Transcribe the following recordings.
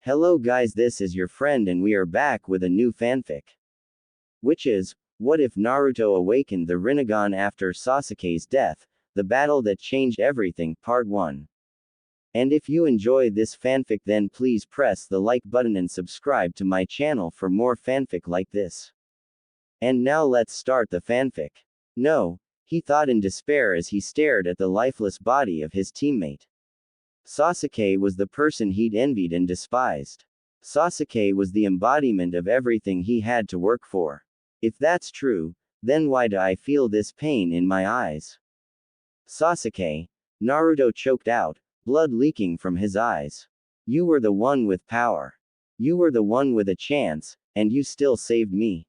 Hello guys, this is your friend and we are back with a new fanfic. Which is, what if Naruto awakened the Rinnegan after Sasuke's death, the battle that changed everything, part 1. And if you enjoy this fanfic then please press the like button and subscribe to my channel for more fanfic like this. And now let's start the fanfic. No, he thought in despair as he stared at the lifeless body of his teammate. Sasuke was the person he'd envied and despised. Sasuke was the embodiment of everything he had to work for. If that's true, then why do I feel this pain in my eyes? Sasuke, Naruto choked out, blood leaking from his eyes. You were the one with power. You were the one with a chance, and you still saved me.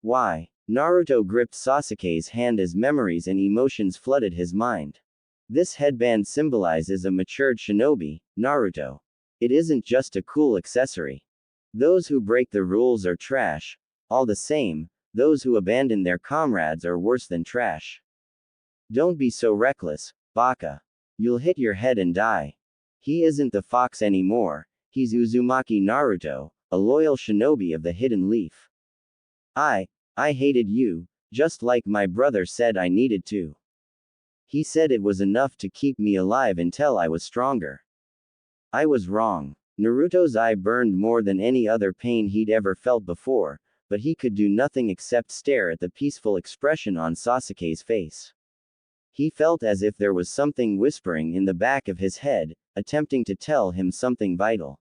Why? Naruto gripped Sasuke's hand as memories and emotions flooded his mind. This headband symbolizes a matured shinobi, Naruto. It isn't just a cool accessory. Those who break the rules are trash. All the same, those who abandon their comrades are worse than trash. Don't be so reckless, Baka. You'll hit your head and die. He isn't the fox anymore, he's Uzumaki Naruto, a loyal shinobi of the Hidden Leaf. I hated you, just like my brother said I needed to. He said it was enough to keep me alive until I was stronger. I was wrong. Naruto's eye burned more than any other pain he'd ever felt before, but he could do nothing except stare at the peaceful expression on Sasuke's face. He felt as if there was something whispering in the back of his head, attempting to tell him something vital.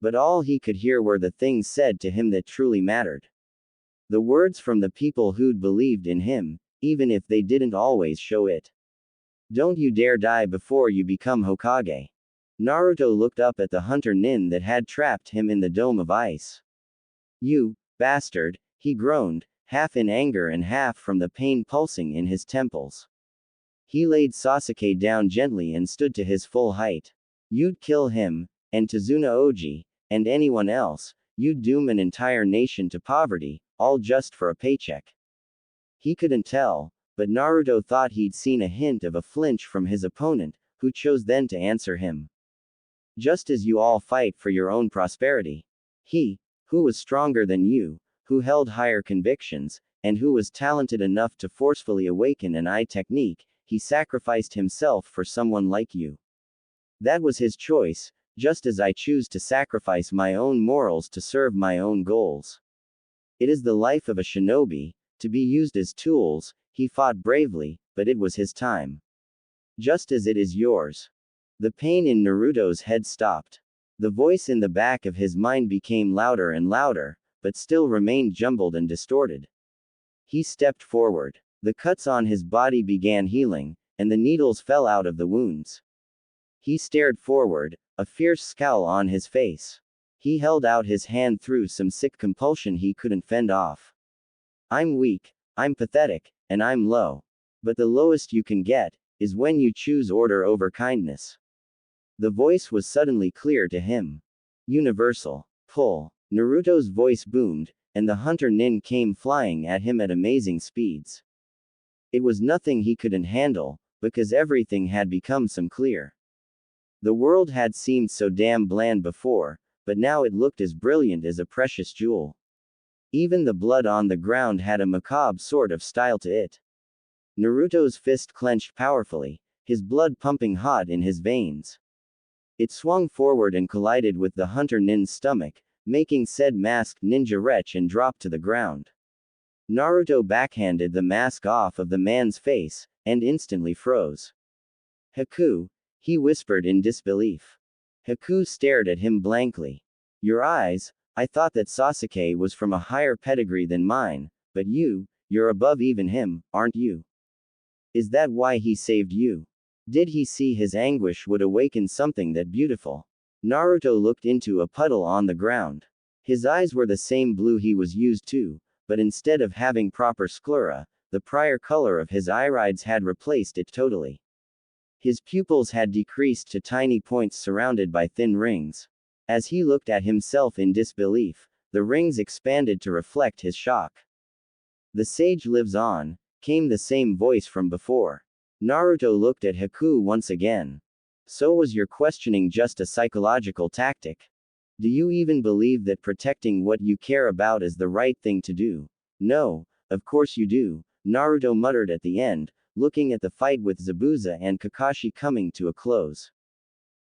But all he could hear were the things said to him that truly mattered. The words from the people who'd believed in him, even if they didn't always show it. Don't you dare die before you become Hokage. Naruto looked up at the hunter nin that had trapped him in the dome of ice. You bastard, he groaned, half in anger and half from the pain pulsing in his temples. He laid Sasuke down gently and stood to his full height. You'd kill him, and Tazuna Oji, and anyone else, you'd doom an entire nation to poverty, all just for a paycheck. He couldn't tell, but Naruto thought he'd seen a hint of a flinch from his opponent, who chose then to answer him. Just as you all fight for your own prosperity. He, who was stronger than you, who held higher convictions, and who was talented enough to forcefully awaken an eye technique, he sacrificed himself for someone like you. That was his choice, just as I choose to sacrifice my own morals to serve my own goals. It is the life of a shinobi, to be used as tools. He fought bravely, but it was his time. Just as it is yours. The pain in Naruto's head stopped. The voice in the back of his mind became louder and louder, but still remained jumbled and distorted. He stepped forward. The cuts on his body began healing, and the needles fell out of the wounds. He stared forward, a fierce scowl on his face. He held out his hand through some sick compulsion he couldn't fend off. I'm weak, I'm pathetic, and I'm low. But the lowest you can get, is when you choose order over kindness. The voice was suddenly clear to him. Universal. Pull. Naruto's voice boomed, and the hunter nin came flying at him at amazing speeds. It was nothing he couldn't handle, because everything had become some clear. The world had seemed so damn bland before, but now it looked as brilliant as a precious jewel. Even the blood on the ground had a macabre sort of style to it. Naruto's fist clenched powerfully, his blood pumping hot in his veins. It swung forward and collided with the hunter nin's stomach, making said masked ninja retch and drop to the ground. Naruto backhanded the mask off of the man's face, and instantly froze. Haku, he whispered in disbelief. Haku stared at him blankly. Your eyes? I thought that Sasuke was from a higher pedigree than mine, but you're above even him, aren't you? Is that why he saved you? Did he see his anguish would awaken something that beautiful? Naruto looked into a puddle on the ground. His eyes were the same blue he was used to, but instead of having proper sclera, the prior color of his irides had replaced it totally. His pupils had decreased to tiny points surrounded by thin rings. As he looked at himself in disbelief, the rings expanded to reflect his shock. The sage lives on, came the same voice from before. Naruto looked at Haku once again. So was your questioning just a psychological tactic? Do you even believe that protecting what you care about is the right thing to do? No, of course you do, Naruto muttered at the end, looking at the fight with Zabuza and Kakashi coming to a close.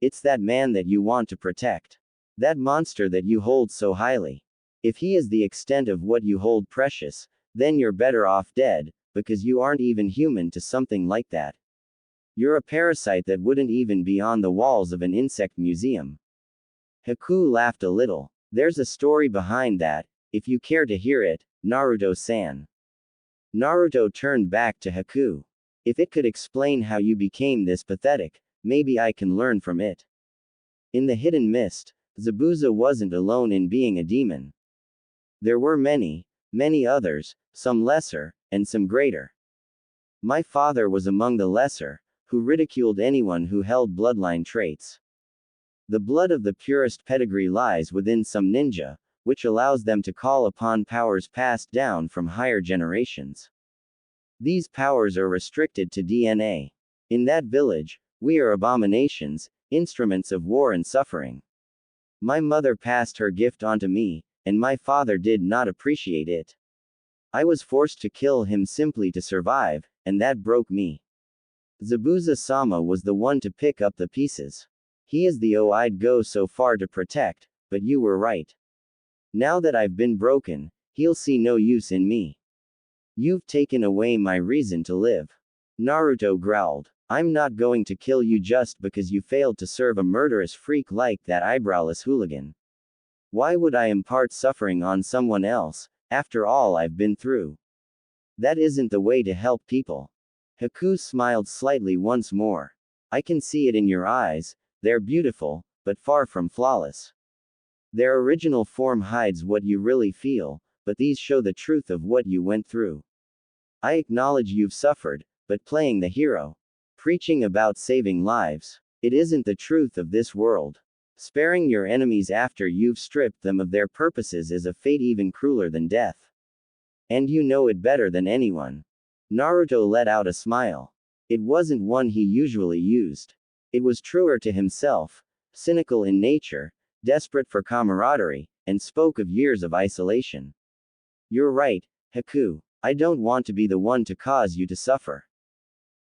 It's that man that you want to protect. That monster that you hold so highly. If he is the extent of what you hold precious, then you're better off dead, because you aren't even human to something like that. You're a parasite that wouldn't even be on the walls of an insect museum. Haku laughed a little. There's a story behind that, if you care to hear it, Naruto-san. Naruto turned back to Haku. If it could explain how you became this pathetic, maybe I can learn from it. In the hidden mist, Zabuza wasn't alone in being a demon. There were many, many others, some lesser, and some greater. My father was among the lesser, who ridiculed anyone who held bloodline traits. The blood of the purest pedigree lies within some ninja, which allows them to call upon powers passed down from higher generations. These powers are restricted to DNA. In that village, we are abominations, instruments of war and suffering. My mother passed her gift onto me, and my father did not appreciate it. I was forced to kill him simply to survive, and that broke me. Zabuza-sama was the one to pick up the pieces. He is the I'd go so far to protect, but you were right. Now that I've been broken, he'll see no use in me. You've taken away my reason to live. Naruto growled. I'm not going to kill you just because you failed to serve a murderous freak like that eyebrowless hooligan. Why would I impart suffering on someone else, after all I've been through? That isn't the way to help people. Haku smiled slightly once more. I can see it in your eyes. They're beautiful, but far from flawless. Their original form hides what you really feel, but these show the truth of what you went through. I acknowledge you've suffered, but playing the hero, preaching about saving lives, it isn't the truth of this world. Sparing your enemies after you've stripped them of their purposes is a fate even crueler than death. And you know it better than anyone. Naruto let out a smile. It wasn't one he usually used. It was truer to himself, cynical in nature, desperate for camaraderie, and spoke of years of isolation. You're right, Haku. I don't want to be the one to cause you to suffer.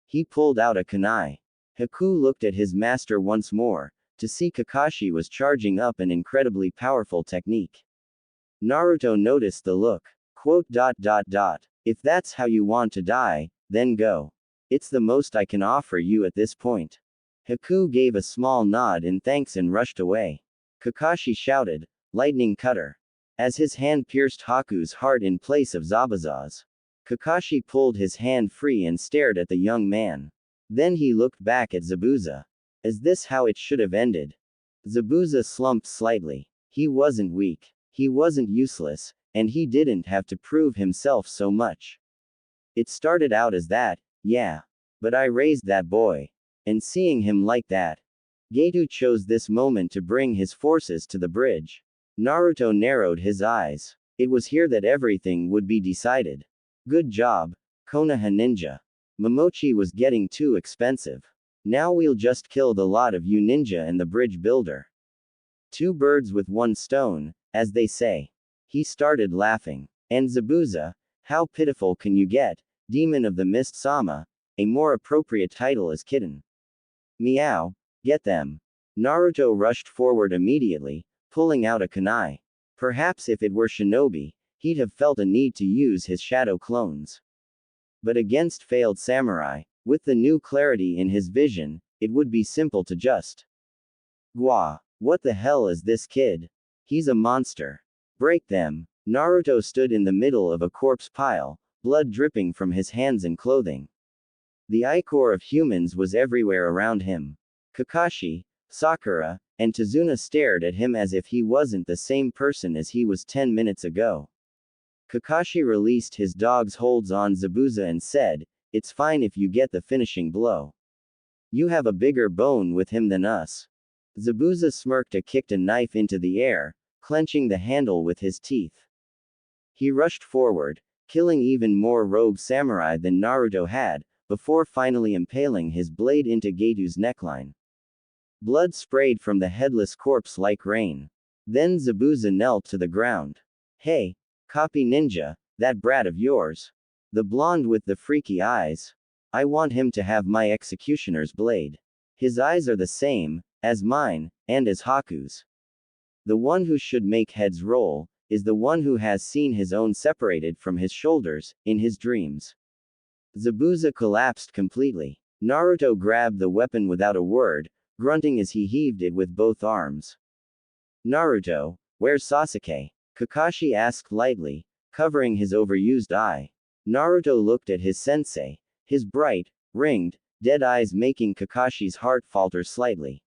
He pulled out a kunai. Haku looked at his master once more, to see Kakashi was charging up an incredibly powerful technique. Naruto noticed the look. If that's how you want to die, then go. It's the most I can offer you at this point. Haku gave a small nod in thanks and rushed away. Kakashi shouted, lightning cutter. As his hand pierced Haku's heart in place of Zabuza's. Kakashi pulled his hand free and stared at the young man. Then he looked back at Zabuza. Is this how it should have ended? Zabuza slumped slightly. He wasn't weak. He wasn't useless, and he didn't have to prove himself so much. It started out as that, yeah. But I raised that boy. And seeing him like that. Gato chose this moment to bring his forces to the bridge. Naruto narrowed his eyes. It was here that everything would be decided. Good job, Konoha ninja. Momochi was getting too expensive. Now we'll just kill the lot of you ninja and the bridge builder. Two birds with one stone, as they say. He started laughing. And Zabuza, how pitiful can you get, Demon of the Mist Sama? A more appropriate title is Kitten. Meow, get them. Naruto rushed forward immediately, pulling out a kunai. Perhaps if it were shinobi, he'd have felt a need to use his shadow clones. But against failed samurai, with the new clarity in his vision, it would be simple to just. Gwa, what the hell is this kid? He's a monster. Break them. Naruto stood in the middle of a corpse pile, blood dripping from his hands and clothing. The ichor of humans was everywhere around him. Kakashi, Sakura, and Tazuna stared at him as if he wasn't the same person as he was 10 minutes ago. Kakashi released his dog's holds on Zabuza and said, "It's fine if you get the finishing blow. You have a bigger bone with him than us." Zabuza smirked and kicked a knife into the air, clenching the handle with his teeth. He rushed forward, killing even more rogue samurai than Naruto had, before finally impaling his blade into Gato's neckline. Blood sprayed from the headless corpse like rain. Then Zabuza knelt to the ground. Hey, copy ninja, that brat of yours. The blonde with the freaky eyes. I want him to have my executioner's blade. His eyes are the same as mine, and as Haku's. The one who should make heads roll is the one who has seen his own separated from his shoulders, in his dreams. Zabuza collapsed completely. Naruto grabbed the weapon without a word, grunting as he heaved it with both arms. Naruto, where's Sasuke? Kakashi asked lightly, covering his overused eye. Naruto looked at his sensei, his bright, ringed, dead eyes making Kakashi's heart falter slightly.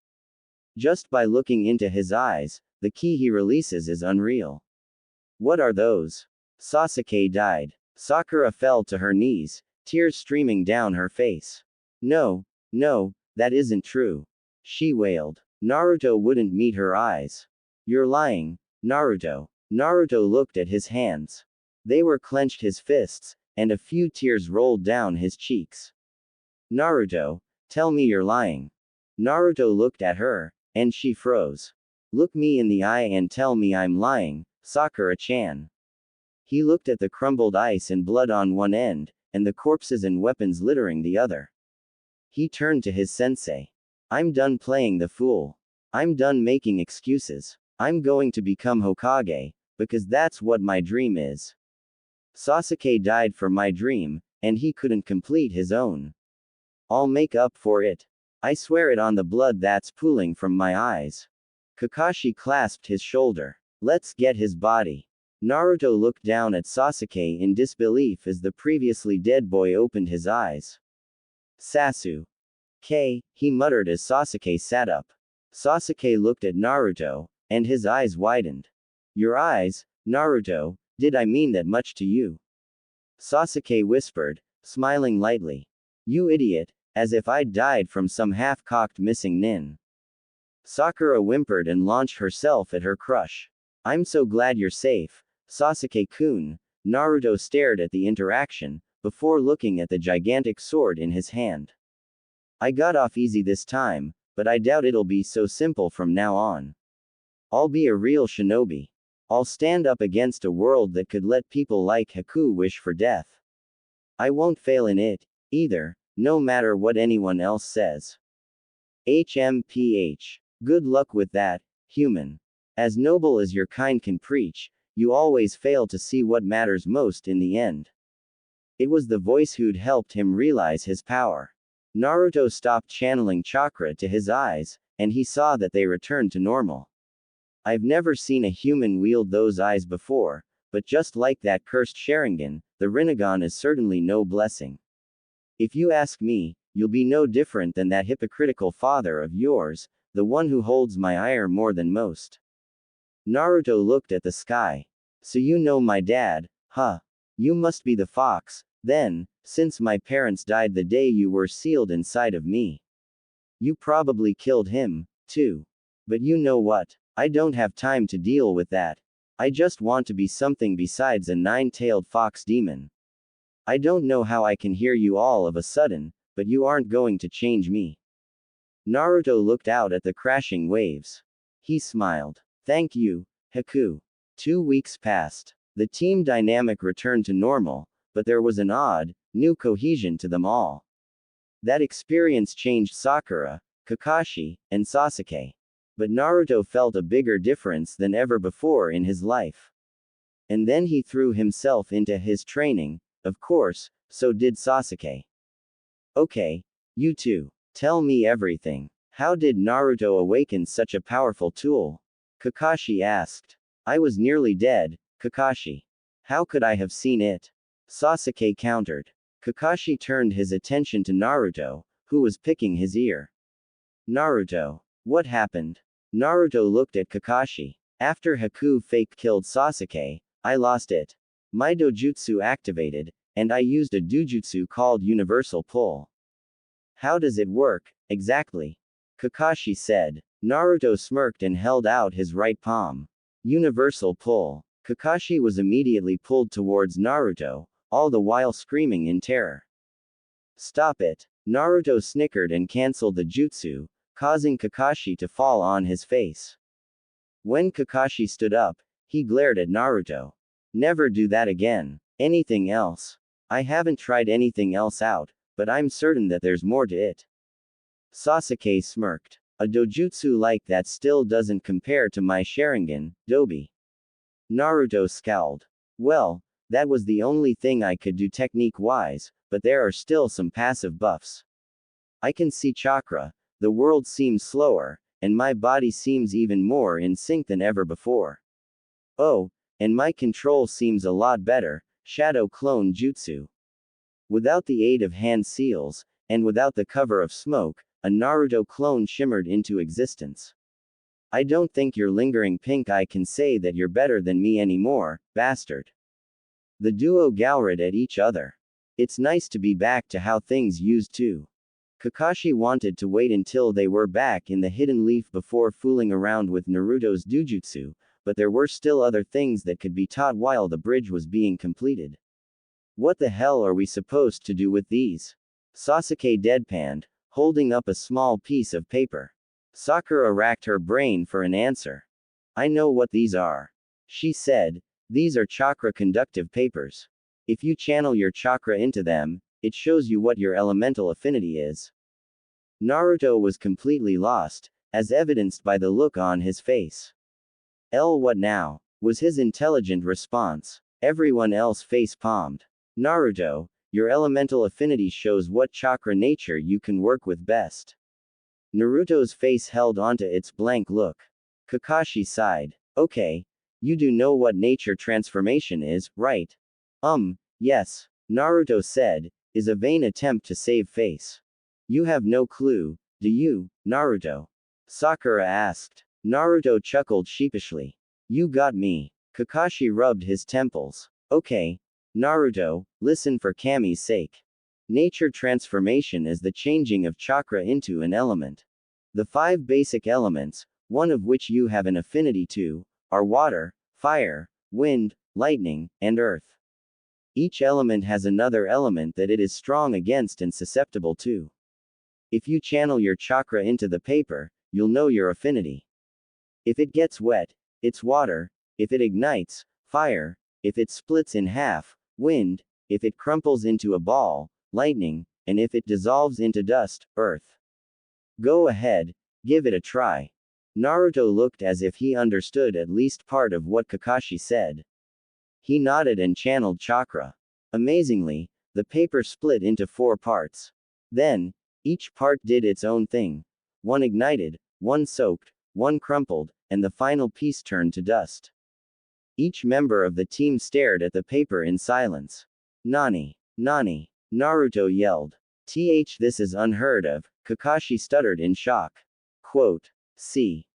Just by looking into his eyes, the ki he releases is unreal. What are those? Sasuke died. Sakura fell to her knees, tears streaming down her face. No, that isn't true. She wailed. Naruto wouldn't meet her eyes. You're lying, Naruto. Naruto looked at his hands. They were clenched his fists, and a few tears rolled down his cheeks. Naruto, tell me you're lying. Naruto looked at her, and she froze. Look me in the eye and tell me I'm lying, Sakura-chan. He looked at the crumbled ice and blood on one end, and the corpses and weapons littering the other. He turned to his sensei. I'm done playing the fool. I'm done making excuses. I'm going to become Hokage, because that's what my dream is. Sasuke died for my dream, and he couldn't complete his own. I'll make up for it. I swear it on the blood that's pooling from my eyes. Kakashi clasped his shoulder. Let's get his body. Naruto looked down at Sasuke in disbelief as the previously dead boy opened his eyes. Sasuke, he muttered as Sasuke sat up. Sasuke looked at Naruto, and his eyes widened. Your eyes, Naruto, did I mean that much to you? Sasuke whispered, smiling lightly. You idiot, as if I'd died from some half-cocked missing nin. Sakura whimpered and launched herself at her crush. I'm so glad you're safe, Sasuke-kun. Naruto stared at the interaction, before looking at the gigantic sword in his hand. I got off easy this time, but I doubt it'll be so simple from now on. I'll be a real shinobi. I'll stand up against a world that could let people like Haku wish for death. I won't fail in it, either, no matter what anyone else says. HMPH. Good luck with that, human. As noble as your kind can preach, you always fail to see what matters most in the end. It was the voice who'd helped him realize his power. Naruto stopped channeling chakra to his eyes, and he saw that they returned to normal. I've never seen a human wield those eyes before, but just like that cursed Sharingan, the Rinnegan is certainly no blessing. If you ask me, you'll be no different than that hypocritical father of yours, the one who holds my ire more than most. Naruto looked at the sky. So you know my dad, huh? You must be the fox, then, since my parents died the day you were sealed inside of me. You probably killed him, too. But you know what? I don't have time to deal with that. I just want to be something besides a nine-tailed fox demon. I don't know how I can hear you all of a sudden, but you aren't going to change me. Naruto looked out at the crashing waves. He smiled. Thank you, Haku. 2 weeks passed. The team dynamic returned to normal, but there was an odd, new cohesion to them all. That experience changed Sakura, Kakashi, and Sasuke. But Naruto felt a bigger difference than ever before in his life. And then he threw himself into his training, of course, so did Sasuke. Okay, you two. Tell me everything. How did Naruto awaken such a powerful tool? Kakashi asked. I was nearly dead, Kakashi. How could I have seen it? Sasuke countered. Kakashi turned his attention to Naruto, who was picking his ear. Naruto. What happened? Naruto looked at Kakashi. After Haku fake killed Sasuke, I lost it. My dojutsu activated, and I used a dojutsu called Universal Pull. How does it work, exactly? Kakashi said. Naruto smirked and held out his right palm. Universal Pull. Kakashi was immediately pulled towards Naruto, all the while screaming in terror. Stop it. Naruto snickered and cancelled the jutsu, causing Kakashi to fall on his face. When Kakashi stood up, he glared at Naruto. Never do that again. Anything else? I haven't tried anything else out, but I'm certain that there's more to it. Sasuke smirked. A dojutsu like that still doesn't compare to my Sharingan, Dobi. Naruto scowled. Well, that was the only thing I could do technique-wise, but there are still some passive buffs. I can see chakra, the world seems slower, and my body seems even more in sync than ever before. Oh, and my control seems a lot better, shadow clone jutsu. Without the aid of hand seals, and without the cover of smoke, a Naruto clone shimmered into existence. I don't think your lingering pink eye can say that you're better than me anymore, bastard. The duo glowered at each other. It's nice to be back to how things used to. Kakashi wanted to wait until they were back in the hidden leaf before fooling around with Naruto's dojutsu, but there were still other things that could be taught while the bridge was being completed. What the hell are we supposed to do with these? Sasuke deadpanned, holding up a small piece of paper. Sakura racked her brain for an answer. I know what these are. She said, these are chakra conductive papers. If you channel your chakra into them, it shows you what your elemental affinity is. Naruto was completely lost, as evidenced by the look on his face. What now? Was his intelligent response. Everyone else face-palmed. Naruto, your elemental affinity shows what chakra nature you can work with best. Naruto's face held onto its blank look. Kakashi sighed. Okay. You do know what nature transformation is, right? Yes. Naruto said, is a vain attempt to save face. You have no clue, do you, Naruto? Sakura asked. Naruto chuckled sheepishly. You got me. Kakashi rubbed his temples. Okay. Naruto, listen for Kami's sake. Nature transformation is the changing of chakra into an element. The 5 basic elements, one of which you have an affinity to, are water, fire, wind, lightning, and earth. Each element has another element that it is strong against and susceptible to. If you channel your chakra into the paper, you'll know your affinity. If it gets wet, it's water; if it ignites, fire; if it splits in half, wind; if it crumples into a ball, lightning; and if it dissolves into dust, earth. Go ahead, give it a try. Naruto looked as if he understood at least part of what Kakashi said. He nodded and channeled chakra. Amazingly, the paper split into 4 parts. Then, each part did its own thing. One ignited, one soaked, one crumpled, and the final piece turned to dust. Each member of the team stared at the paper in silence. Nani? Nani? Naruto yelled. This is unheard of, Kakashi stuttered in shock. Quote. See.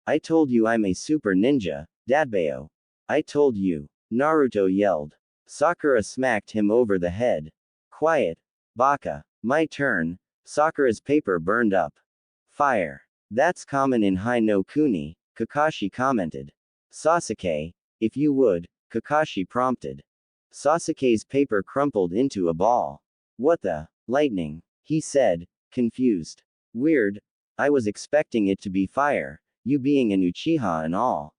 I told you I'm a super ninja, Dadbao. I told you. Naruto yelled. Sakura smacked him over the head. Quiet. Baka. My turn. Sakura's paper burned up. Fire. That's common in Hai no Kuni, Kakashi commented. Sasuke, if you would, Kakashi prompted. Sasuke's paper crumpled into a ball. What the? Lightning, he said, confused. Weird. I was expecting it to be fire, you being an Uchiha and all.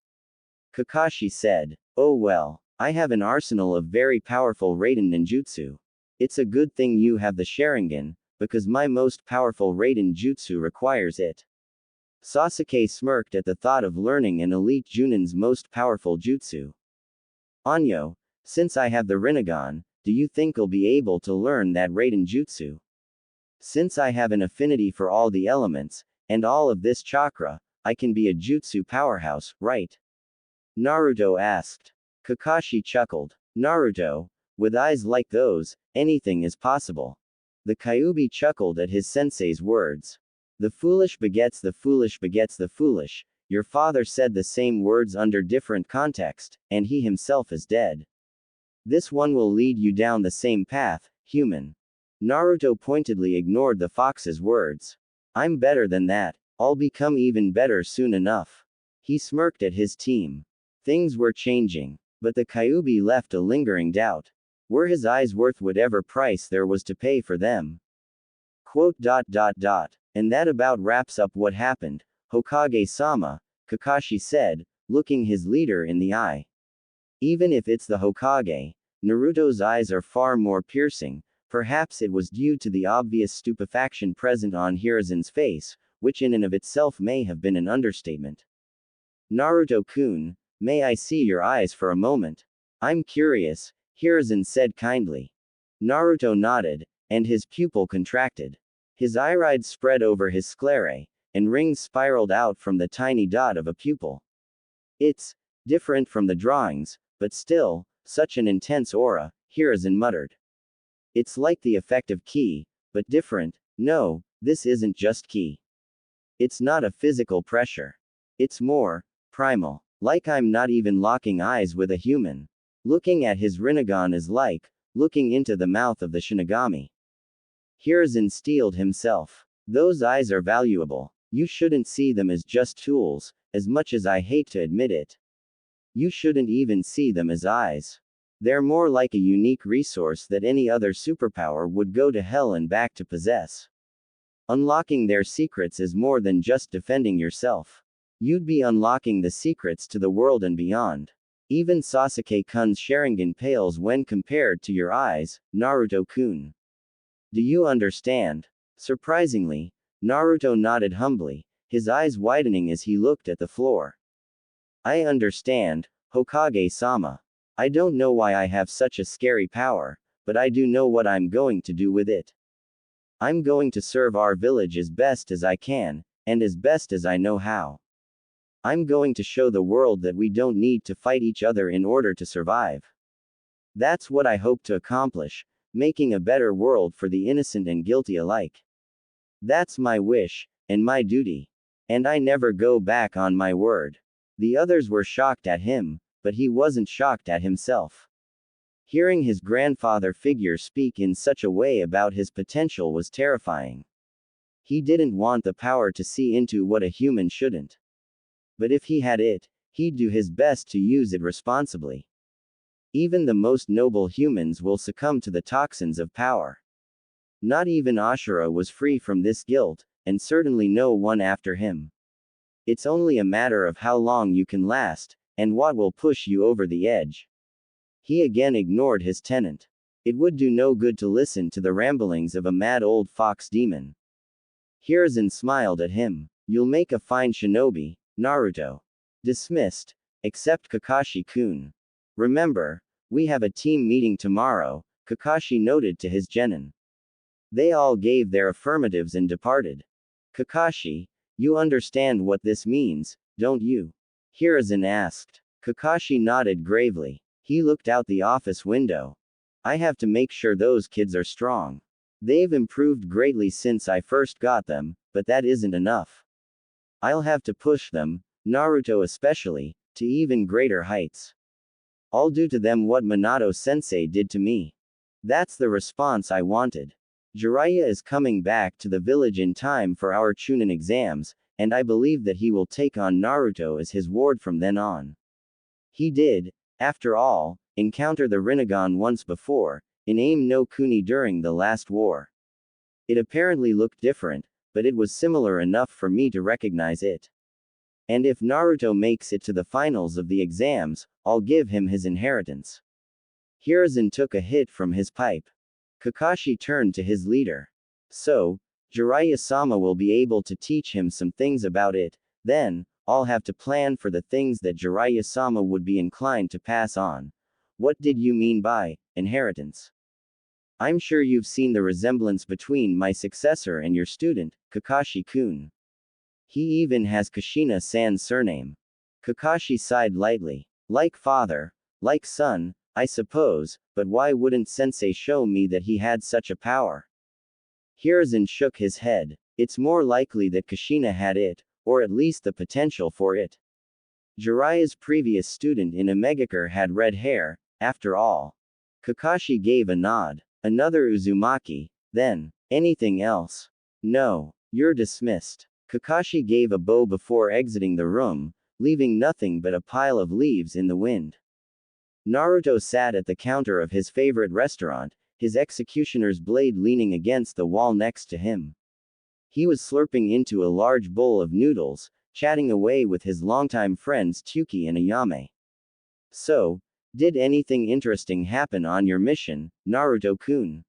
Kakashi said. Oh well, I have an arsenal of very powerful Raiden ninjutsu. It's a good thing you have the Sharingan, because my most powerful Raiden jutsu requires it. Sasuke smirked at the thought of learning an elite Junin's most powerful jutsu. Anyo, since I have the Rinnegan, do you think I'll be able to learn that Raiden jutsu? Since I have an affinity for all the elements, and all of this chakra, I can be a jutsu powerhouse, right? Naruto asked. Kakashi chuckled. Naruto, with eyes like those, anything is possible. The Kyuubi chuckled at his sensei's words. The foolish begets the foolish begets the foolish. Your father said the same words under different context, and he himself is dead. This one will lead you down the same path, human. Naruto pointedly ignored the fox's words. I'm better than that. I'll become even better soon enough. He smirked at his team. Things were changing, but the Kyuubi left a lingering doubt. Were his eyes worth whatever price there was to pay for them? Quote. And that about wraps up what happened, Hokage-sama, Kakashi said, looking his leader in the eye. Even if it's the Hokage, Naruto's eyes are far more piercing. Perhaps it was due to the obvious stupefaction present on Hiruzen's face, which in and of itself may have been an understatement. Naruto-kun, may I see your eyes for a moment? I'm curious, Hiruzen said kindly. Naruto nodded, and his pupil contracted. His irides spread over his sclerae, and rings spiraled out from the tiny dot of a pupil. It's different from the drawings, but still, such an intense aura, Hiruzen muttered. It's like the effect of ki, but different. No, this isn't just ki. It's not a physical pressure. It's more primal. Like I'm not even locking eyes with a human. Looking at his Rinnegan is like looking into the mouth of the Shinigami. Hiruzen steeled himself. Those eyes are valuable. You shouldn't see them as just tools, as much as I hate to admit it. You shouldn't even see them as eyes. They're more like a unique resource that any other superpower would go to hell and back to possess. Unlocking their secrets is more than just defending yourself. You'd be unlocking the secrets to the world and beyond. Even Sasuke-kun's Sharingan pales when compared to your eyes, Naruto-kun. Do you understand? Surprisingly, Naruto nodded humbly, his eyes widening as he looked at the floor. I understand, Hokage-sama. I don't know why I have such a scary power, but I do know what I'm going to do with it. I'm going to serve our village as best as I can, and as best as I know how. I'm going to show the world that we don't need to fight each other in order to survive. That's what I hope to accomplish, making a better world for the innocent and guilty alike. That's my wish, and my duty. And I never go back on my word. The others were shocked at him, but he wasn't shocked at himself. Hearing his grandfather figure speak in such a way about his potential was terrifying. He didn't want the power to see into what a human shouldn't. But if he had it, he'd do his best to use it responsibly. Even the most noble humans will succumb to the toxins of power. Not even Ashura was free from this guilt, and certainly no one after him. It's only a matter of how long you can last, and what will push you over the edge. He again ignored his tenant. It would do no good to listen to the ramblings of a mad old fox demon. Hiruzen smiled at him. You'll make a fine shinobi, Naruto. Dismissed. Except Kakashi-kun. Remember, we have a team meeting tomorrow, Kakashi noted to his genin. They all gave their affirmatives and departed. Kakashi, you understand what this means, don't you? Hiruzen asked. Kakashi nodded gravely. He looked out the office window. I have to make sure those kids are strong. They've improved greatly since I first got them, but that isn't enough. I'll have to push them, Naruto especially, to even greater heights. I'll do to them what Minato-sensei did to me. That's the response I wanted. Jiraiya is coming back to the village in time for our Chunin exams, and I believe that he will take on Naruto as his ward from then on. He did, after all, encounter the Rinnegan once before, in Aim no Kuni during the last war. It apparently looked different, but it was similar enough for me to recognize it. And if Naruto makes it to the finals of the exams, I'll give him his inheritance. Hiruzen took a hit from his pipe. Kakashi turned to his leader. So, Jiraiya-sama will be able to teach him some things about it, then, I'll have to plan for the things that Jiraiya-sama would be inclined to pass on. What did you mean by inheritance? I'm sure you've seen the resemblance between my successor and your student, Kakashi-kun. He even has Kushina-san's surname. Kakashi sighed lightly. Like father, like son, I suppose, but why wouldn't sensei show me that he had such a power? Hiruzen shook his head. It's more likely that Kushina had it, or at least the potential for it. Jiraiya's previous student in Omegakure had red hair, after all. Kakashi gave a nod. Another Uzumaki, then. Anything else? No. You're dismissed. Kakashi gave a bow before exiting the room, leaving nothing but a pile of leaves in the wind. Naruto sat at the counter of his favorite restaurant, his executioner's blade leaning against the wall next to him. He was slurping into a large bowl of noodles, chatting away with his longtime friends Tuki and Ayame. So, did anything interesting happen on your mission, Naruto-kun?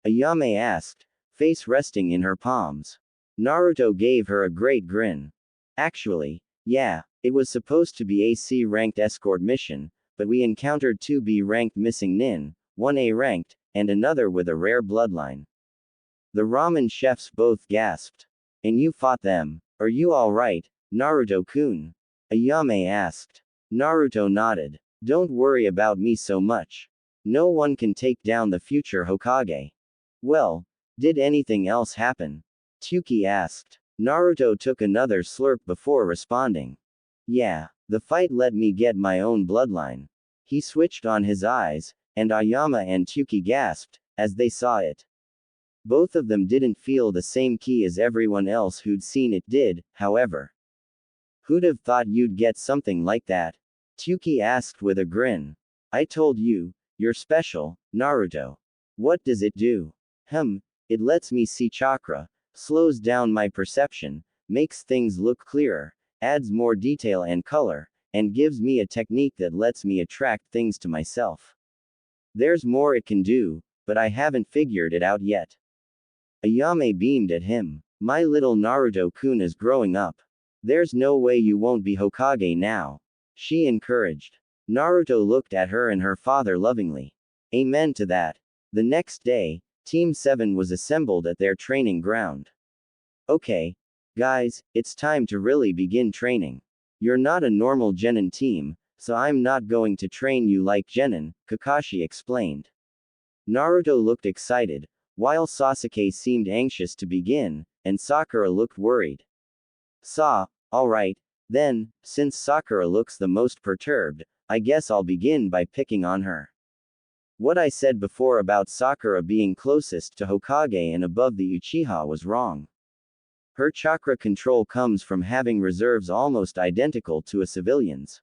Ayame asked, face resting in her palms. Naruto gave her a great grin. Actually, yeah, it was supposed to be a C-ranked escort mission, but we encountered 2 B-ranked missing nin, 1 A-ranked, and another with a rare bloodline. The ramen chefs both gasped. And you fought them. Are you alright, Naruto-kun? Ayame asked. Naruto nodded. Don't worry about me so much. No one can take down the future Hokage. Well, did anything else happen? Tuki asked. Naruto took another slurp before responding. Yeah, the fight let me get my own bloodline. He switched on his eyes, and Ayama and Tuki gasped, as they saw it. Both of them didn't feel the same ki as everyone else who'd seen it did, however. Who'd have thought you'd get something like that? Tuki asked with a grin. I told you, you're special, Naruto. What does it do? It lets me see chakra, slows down my perception, makes things look clearer, adds more detail and color, and gives me a technique that lets me attract things to myself. There's more it can do, but I haven't figured it out yet. Ayame beamed at him. My little Naruto-kun is growing up. There's no way you won't be Hokage now. She encouraged. Naruto looked at her and her father lovingly. Amen to that. The next day, Team 7 was assembled at their training ground. Okay, guys, it's time to really begin training. You're not a normal Genin team, so I'm not going to train you like Genin, Kakashi explained. Naruto looked excited, while Sasuke seemed anxious to begin, and Sakura looked worried. Alright, then, since Sakura looks the most perturbed, I guess I'll begin by picking on her. What I said before about Sakura being closest to Hokage and above the Uchiha was wrong. Her chakra control comes from having reserves almost identical to a civilian's.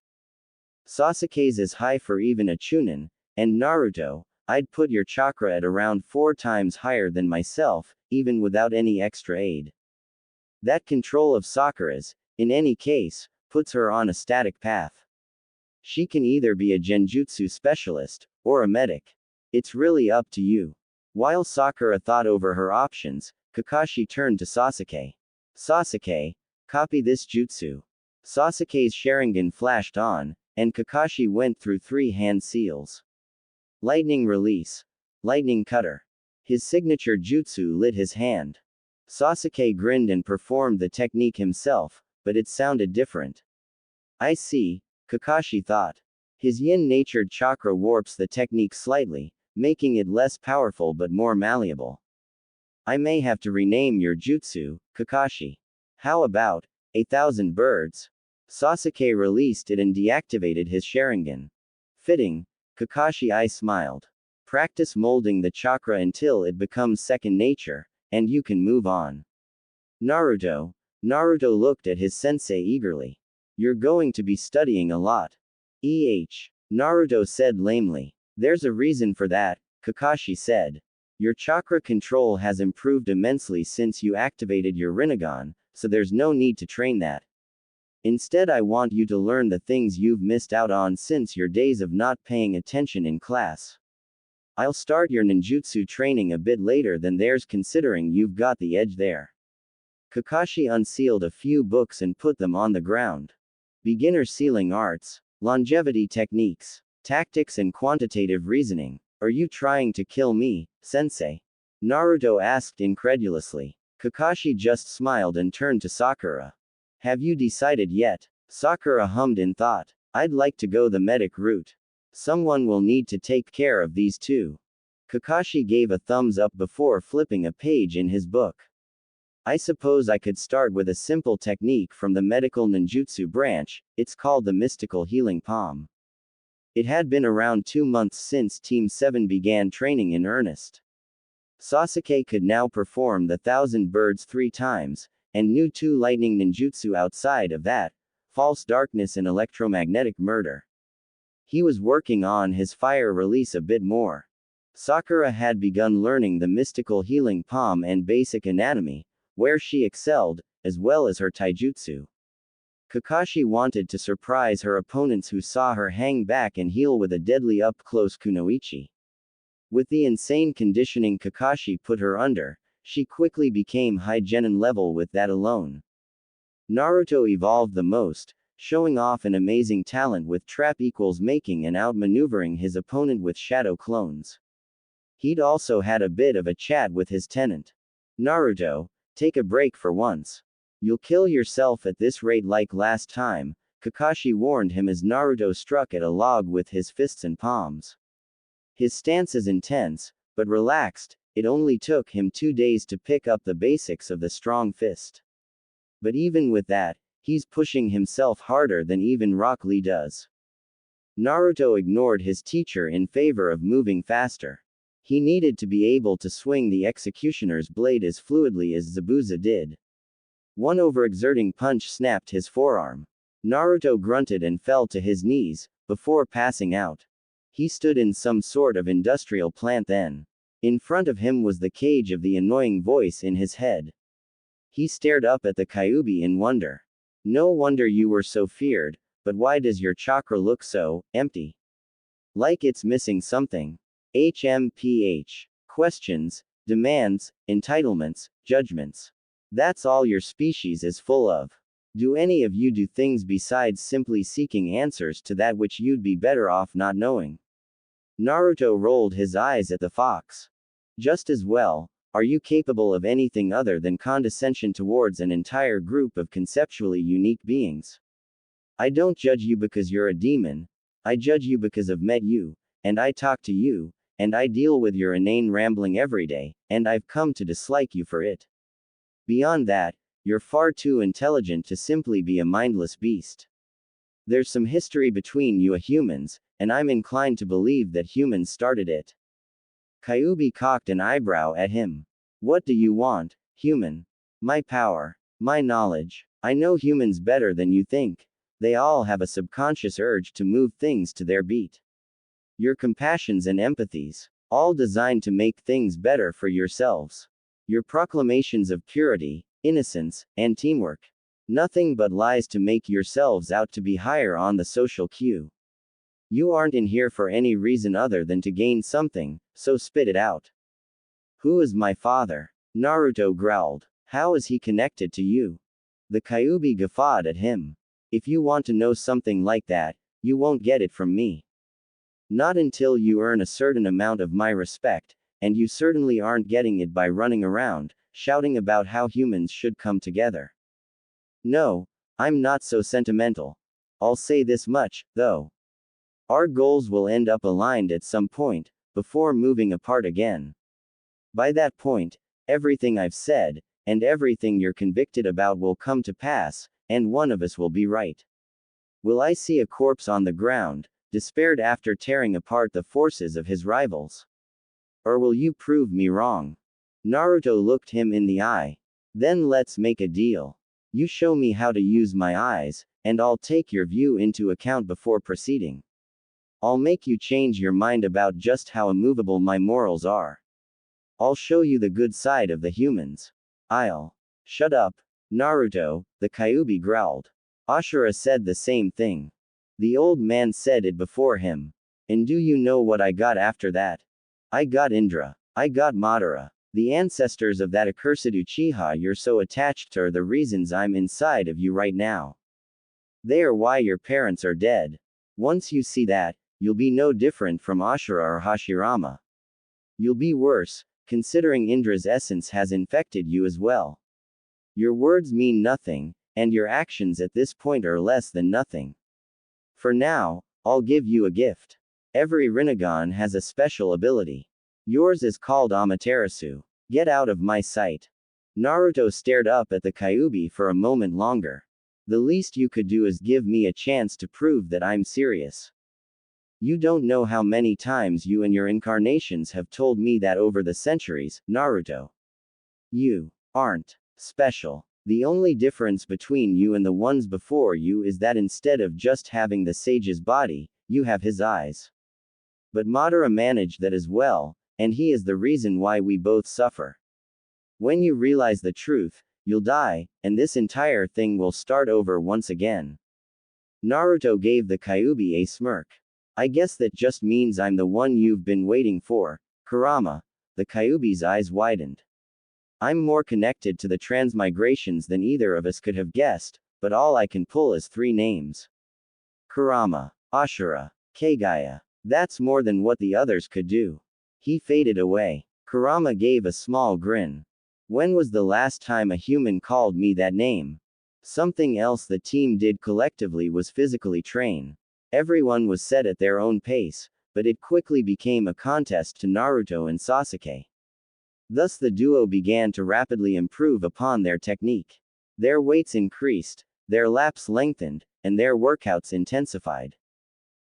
Sasuke's is high for even a Chunin, and Naruto, I'd put your chakra at around 4 times higher than myself, even without any extra aid. That control of Sakura's, in any case, puts her on a static path. She can either be a genjutsu specialist, or a medic. It's really up to you. While Sakura thought over her options, Kakashi turned to Sasuke. Sasuke, copy this jutsu. Sasuke's Sharingan flashed on, and Kakashi went through 3 hand seals. Lightning release. Lightning cutter. His signature jutsu lit his hand. Sasuke grinned and performed the technique himself, but it sounded different. I see, Kakashi thought. His yin-natured chakra warps the technique slightly, making it less powerful but more malleable. I may have to rename your jutsu, Kakashi. How about 1,000 birds? Sasuke released it and deactivated his Sharingan. Fitting, Kakashi smiled. Practice molding the chakra until it becomes second nature, and you can move on. Naruto looked at his sensei eagerly. You're going to be studying a lot. Naruto said lamely. There's a reason for that, Kakashi said. Your chakra control has improved immensely since you activated your Rinnegan, so there's no need to train that. Instead, I want you to learn the things you've missed out on since your days of not paying attention in class. I'll start your ninjutsu training a bit later than theirs considering you've got the edge there. Kakashi unsealed a few books and put them on the ground. Beginner sealing arts, longevity techniques, tactics and quantitative reasoning. Are you trying to kill me, sensei? Naruto asked incredulously. Kakashi just smiled and turned to Sakura. Have you decided yet? Sakura hummed in thought. I'd like to go the medic route. Someone will need to take care of these two. Kakashi gave a thumbs up before flipping a page in his book. I suppose I could start with a simple technique from the medical ninjutsu branch, it's called the mystical healing palm. It had been around 2 months since Team 7 began training in earnest. Sasuke could now perform the 1,000 birds 3 times, and knew 2 lightning ninjutsu outside of that, false darkness and electromagnetic murder. He was working on his fire release a bit more. Sakura had begun learning the mystical healing palm and basic anatomy, where she excelled, as well as her taijutsu. Kakashi wanted to surprise her opponents who saw her hang back and heal with a deadly up-close kunoichi. With the insane conditioning Kakashi put her under, she quickly became high genin level with that alone. Naruto evolved the most, showing off an amazing talent with trap equals making and outmaneuvering his opponent with shadow clones. He'd also had a bit of a chat with his tenant. Naruto, take a break for once. You'll kill yourself at this rate like last time, Kakashi warned him as Naruto struck at a log with his fists and palms. His stance is intense, but relaxed, it only took him 2 days to pick up the basics of the strong fist. But even with that, he's pushing himself harder than even Rock Lee does. Naruto ignored his teacher in favor of moving faster. He needed to be able to swing the executioner's blade as fluidly as Zabuza did. One overexerting punch snapped his forearm. Naruto grunted and fell to his knees, before passing out. He stood in some sort of industrial plant then. In front of him was the cage of the annoying voice in his head. He stared up at the Kyuubi in wonder. No wonder you were so feared, but why does your chakra look so empty? Like it's missing something. HMPH. Questions, demands, entitlements, judgments. That's all your species is full of. Do any of you do things besides simply seeking answers to that which you'd be better off not knowing? Naruto rolled his eyes at the fox. Just as well, are you capable of anything other than condescension towards an entire group of conceptually unique beings? I don't judge you because you're a demon, I judge you because I've met you, and I talk to you, and I deal with your inane rambling every day, and I've come to dislike you for it. Beyond that, you're far too intelligent to simply be a mindless beast. There's some history between you humans, and I'm inclined to believe that humans started it. Kyuubi cocked an eyebrow at him. What do you want, human? My power. My knowledge. I know humans better than you think. They all have a subconscious urge to move things to their beat. Your compassions and empathies, all designed to make things better for yourselves. Your proclamations of purity, innocence, and teamwork. Nothing but lies to make yourselves out to be higher on the social queue. You aren't in here for any reason other than to gain something, so spit it out. Who is my father? Naruto growled. How is he connected to you? The Kyuubi guffawed at him. If you want to know something like that, you won't get it from me. Not until you earn a certain amount of my respect, and you certainly aren't getting it by running around, shouting about how humans should come together. No, I'm not so sentimental. I'll say this much, though. Our goals will end up aligned at some point, before moving apart again. By that point, everything I've said, and everything you're convicted about will come to pass, and one of us will be right. Will I see a corpse on the ground, despaired after tearing apart the forces of his rivals? Or will you prove me wrong? Naruto looked him in the eye. Then let's make a deal. You show me how to use my eyes, and I'll take your view into account before proceeding. I'll make you change your mind about just how immovable my morals are. I'll show you the good side of the humans. I'll. Shut up, Naruto, the Kyuubi growled. Ashura said the same thing. The old man said it before him. And do you know what I got after that? I got Indra. I got Madara. The ancestors of that accursed Uchiha you're so attached to are the reasons I'm inside of you right now. They are why your parents are dead. Once you see that, you'll be no different from Ashura or Hashirama. You'll be worse, considering Indra's essence has infected you as well. Your words mean nothing, and your actions at this point are less than nothing. For now, I'll give you a gift. Every Rinnegan has a special ability. Yours is called Amaterasu. Get out of my sight. Naruto stared up at the Kyuubi for a moment longer. The least you could do is give me a chance to prove that I'm serious. You don't know how many times you and your incarnations have told me that over the centuries, Naruto. You aren't special. The only difference between you and the ones before you is that instead of just having the sage's body, you have his eyes. But Madara managed that as well, and he is the reason why we both suffer. When you realize the truth, you'll die, and this entire thing will start over once again. Naruto gave the Kyuubi a smirk. I guess that just means I'm the one you've been waiting for, Kurama. The Kyuubi's eyes widened. I'm more connected to the transmigrations than either of us could have guessed, but all I can pull is 3 names. Kurama, Ashura, Kagaya. That's more than what the others could do. He faded away. Kurama gave a small grin. When was the last time a human called me that name? Something else the team did collectively was physically train. Everyone was set at their own pace, but it quickly became a contest to Naruto and Sasuke. Thus the duo began to rapidly improve upon their technique. Their weights increased, their laps lengthened, and their workouts intensified.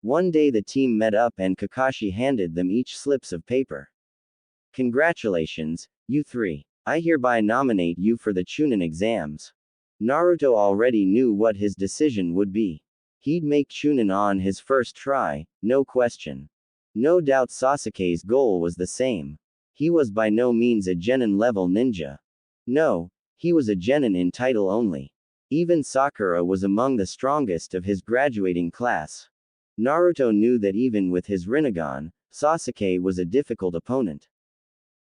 One day the team met up and Kakashi handed them each slips of paper. Congratulations, you 3. I hereby nominate you for the Chunin exams. Naruto already knew what his decision would be. He'd make Chunin on his first try, no question. No doubt Sasuke's goal was the same. He was by no means a genin-level ninja. No, he was a genin in title only. Even Sakura was among the strongest of his graduating class. Naruto knew that even with his Rinnegan, Sasuke was a difficult opponent.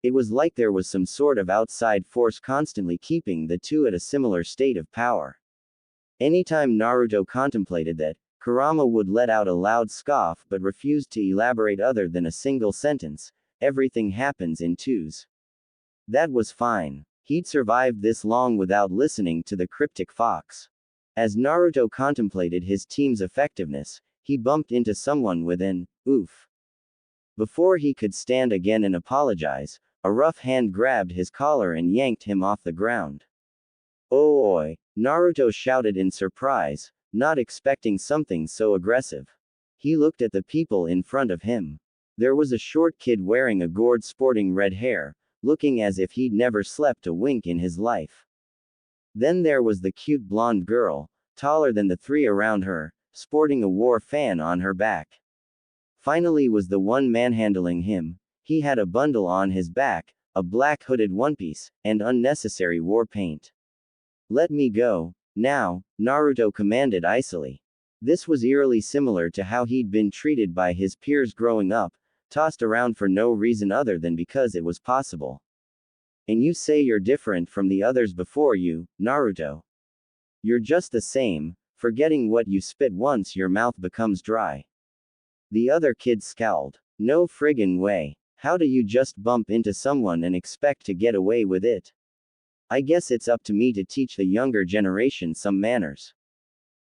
It was like there was some sort of outside force constantly keeping the two at a similar state of power. Anytime Naruto contemplated that, Kurama would let out a loud scoff but refused to elaborate other than a single sentence. Everything happens in twos. That was fine. He'd survived this long without listening to the cryptic fox. As Naruto contemplated his team's effectiveness, he bumped into someone with an oof. Before he could stand again and apologize, a rough hand grabbed his collar and yanked him off the ground. "Oh oi!" Naruto shouted in surprise, not expecting something so aggressive. He looked at the people in front of him. There was a short kid wearing a gourd sporting red hair, looking as if he'd never slept a wink in his life. Then there was the cute blonde girl, taller than the 3 around her, sporting a war fan on her back. Finally was the one manhandling him. He had a bundle on his back, a black hooded one-piece, and unnecessary war paint. "Let me go, now," Naruto commanded icily. This was eerily similar to how he'd been treated by his peers growing up, tossed around for no reason other than because it was possible. "And you say you're different from the others before you, Naruto? You're just the same, forgetting what you spit once your mouth becomes dry." The other kid scowled. "No friggin' way. How do you just bump into someone and expect to get away with it? I guess it's up to me to teach the younger generation some manners."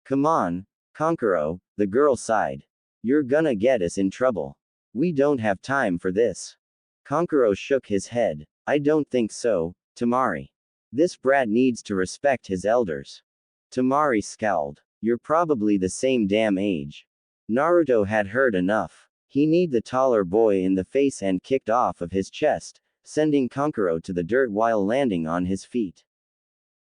"Come on, Kankuro," the girl sighed. "You're gonna get us in trouble. We don't have time for this." Kankuro shook his head. "I don't think so, Tamari. This brat needs to respect his elders." Tamari scowled. "You're probably the same damn age." Naruto had heard enough. He kneed the taller boy in the face and kicked off of his chest, sending Kankuro to the dirt while landing on his feet.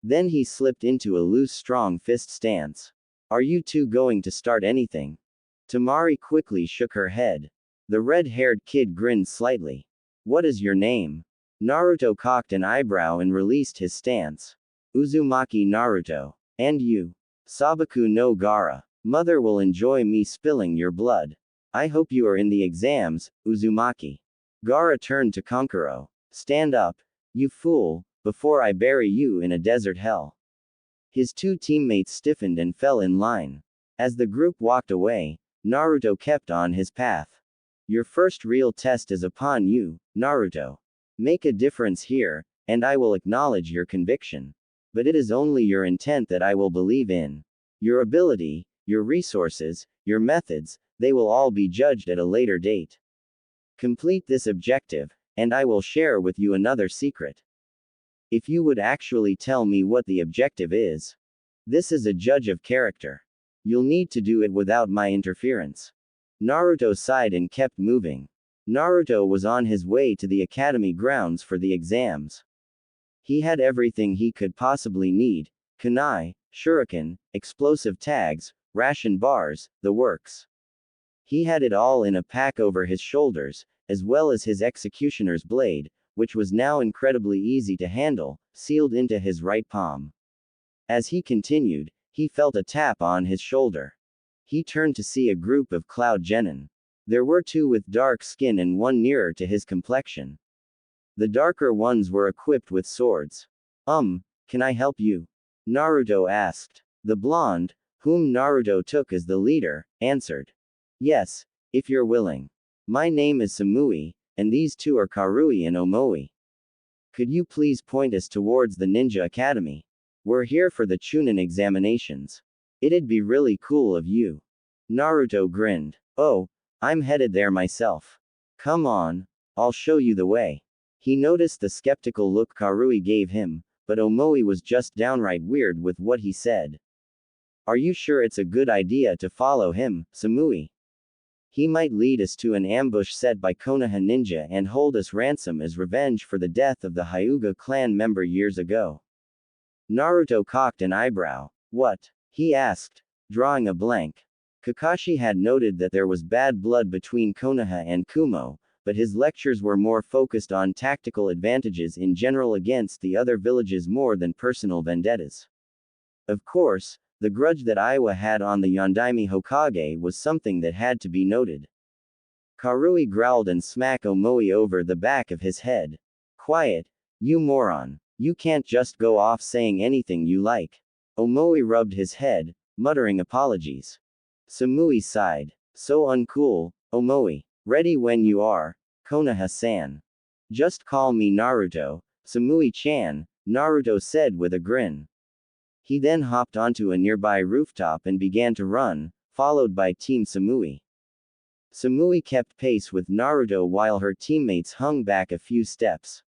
Then he slipped into a loose strong fist stance. "Are you two going to start anything?" Tamari quickly shook her head. The red-haired kid grinned slightly. "What is your name?" Naruto cocked an eyebrow and released his stance. "Uzumaki Naruto. And you?" "Sabaku no Gaara. Mother will enjoy me spilling your blood. I hope you are in the exams, Uzumaki." Gaara turned to Kankuro. "Stand up, you fool, before I bury you in a desert hell." His 2 teammates stiffened and fell in line. As the group walked away, Naruto kept on his path. "Your first real test is upon you, Naruto. Make a difference here, and I will acknowledge your conviction. But it is only your intent that I will believe in. Your ability, your resources, your methods, they will all be judged at a later date. Complete this objective, and I will share with you another secret. If you would actually tell me what the objective is. This is a judge of character. You'll need to do it without my interference." Naruto sighed and kept moving. Naruto was on his way to the academy grounds for the exams. He had everything he could possibly need: kunai, shuriken, explosive tags, ration bars, the works. He had it all in a pack over his shoulders, as well as his executioner's blade, which was now incredibly easy to handle, sealed into his right palm. As he continued, he felt a tap on his shoulder. He turned to see a group of Cloud Genin. There were two with dark skin and one nearer to his complexion. The darker ones were equipped with swords. Can I help you? Naruto asked. The blonde, whom Naruto took as the leader, answered. Yes, if you're willing. My name is Samui, and these two are Karui and Omoi. Could you please point us towards the Ninja Academy? We're here for the Chunin examinations. It'd be really cool of you. Naruto grinned. Oh, I'm headed there myself. Come on, I'll show you the way. He noticed the skeptical look Karui gave him, but Omoi was just downright weird with what he said. Are you sure it's a good idea to follow him, Samui? He might lead us to an ambush set by Konoha ninja and hold us ransom as revenge for the death of the Hyuga clan member years ago. Naruto cocked an eyebrow. What? He asked, drawing a blank. Kakashi had noted that there was bad blood between Konoha and Kumo, but his lectures were more focused on tactical advantages in general against the other villages more than personal vendettas. Of course, the grudge that Iwa had on the Yondaime Hokage was something that had to be noted. Karui growled and smacked Omoi over the back of his head. Quiet, you moron. You can't just go off saying anything you like. Omoi rubbed his head, muttering apologies. Samui sighed. So uncool, Omoi. Ready when you are, Konoha-san. Just call me Naruto, Samui-chan, Naruto said with a grin. He then hopped onto a nearby rooftop and began to run, followed by Team Samui. Samui kept pace with Naruto while her teammates hung back a few steps.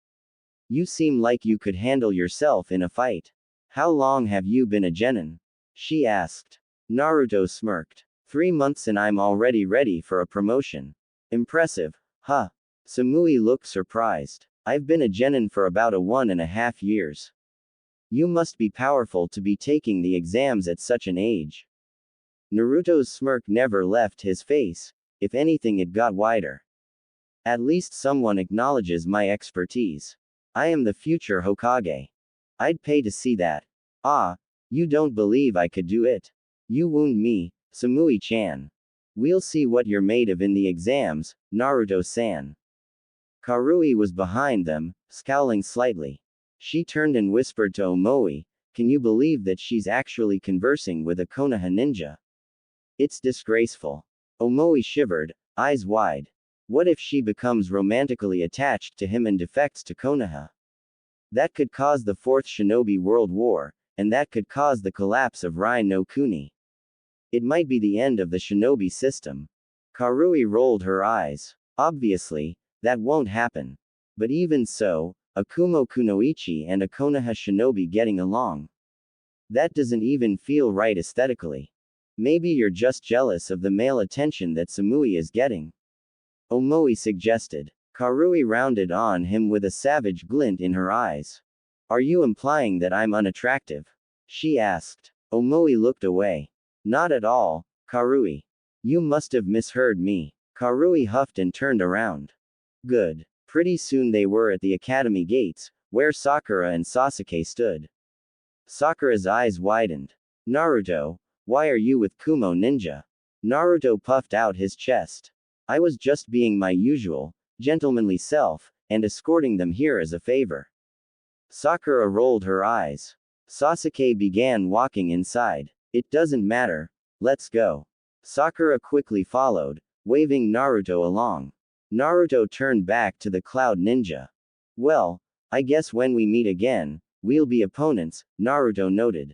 You seem like you could handle yourself in a fight. How long have you been a genin? She asked. Naruto smirked. 3 months and I'm already ready for a promotion. Impressive, huh? Samui looked surprised. I've been a genin for about 1.5 years. You must be powerful to be taking the exams at such an age. Naruto's smirk never left his face. If anything, it got wider. At least someone acknowledges my expertise. I am the future Hokage. I'd pay to see that. Ah, you don't believe I could do it. You wound me, Samui-chan. We'll see what you're made of in the exams, Naruto-san. Karui was behind them, scowling slightly. She turned and whispered to Omoi, can you believe that she's actually conversing with a Konoha ninja? It's disgraceful. Omoi shivered, eyes wide. What if she becomes romantically attached to him and defects to Konoha? That could cause the Fourth Shinobi World War, and that could cause the collapse of Rai no Kuni. It might be the end of the shinobi system. Karui rolled her eyes. Obviously, that won't happen. But even so, a Kumo Kunoichi and a Konoha shinobi getting along. That doesn't even feel right aesthetically. Maybe you're just jealous of the male attention that Samui is getting. Omoi suggested. Karui rounded on him with a savage glint in her eyes. Are you implying that I'm unattractive? She asked. Omoi looked away. Not at all, Karui. You must have misheard me. Karui huffed and turned around. Good. Pretty soon they were at the academy gates, where Sakura and Sasuke stood. Sakura's eyes widened. Naruto, why are you with Kumo ninja? Naruto puffed out his chest. I was just being my usual, gentlemanly self, and escorting them here as a favor. Sakura rolled her eyes. Sasuke began walking inside. It doesn't matter, let's go. Sakura quickly followed, waving Naruto along. Naruto turned back to the Cloud Ninja. Well, I guess when we meet again, we'll be opponents, Naruto noted.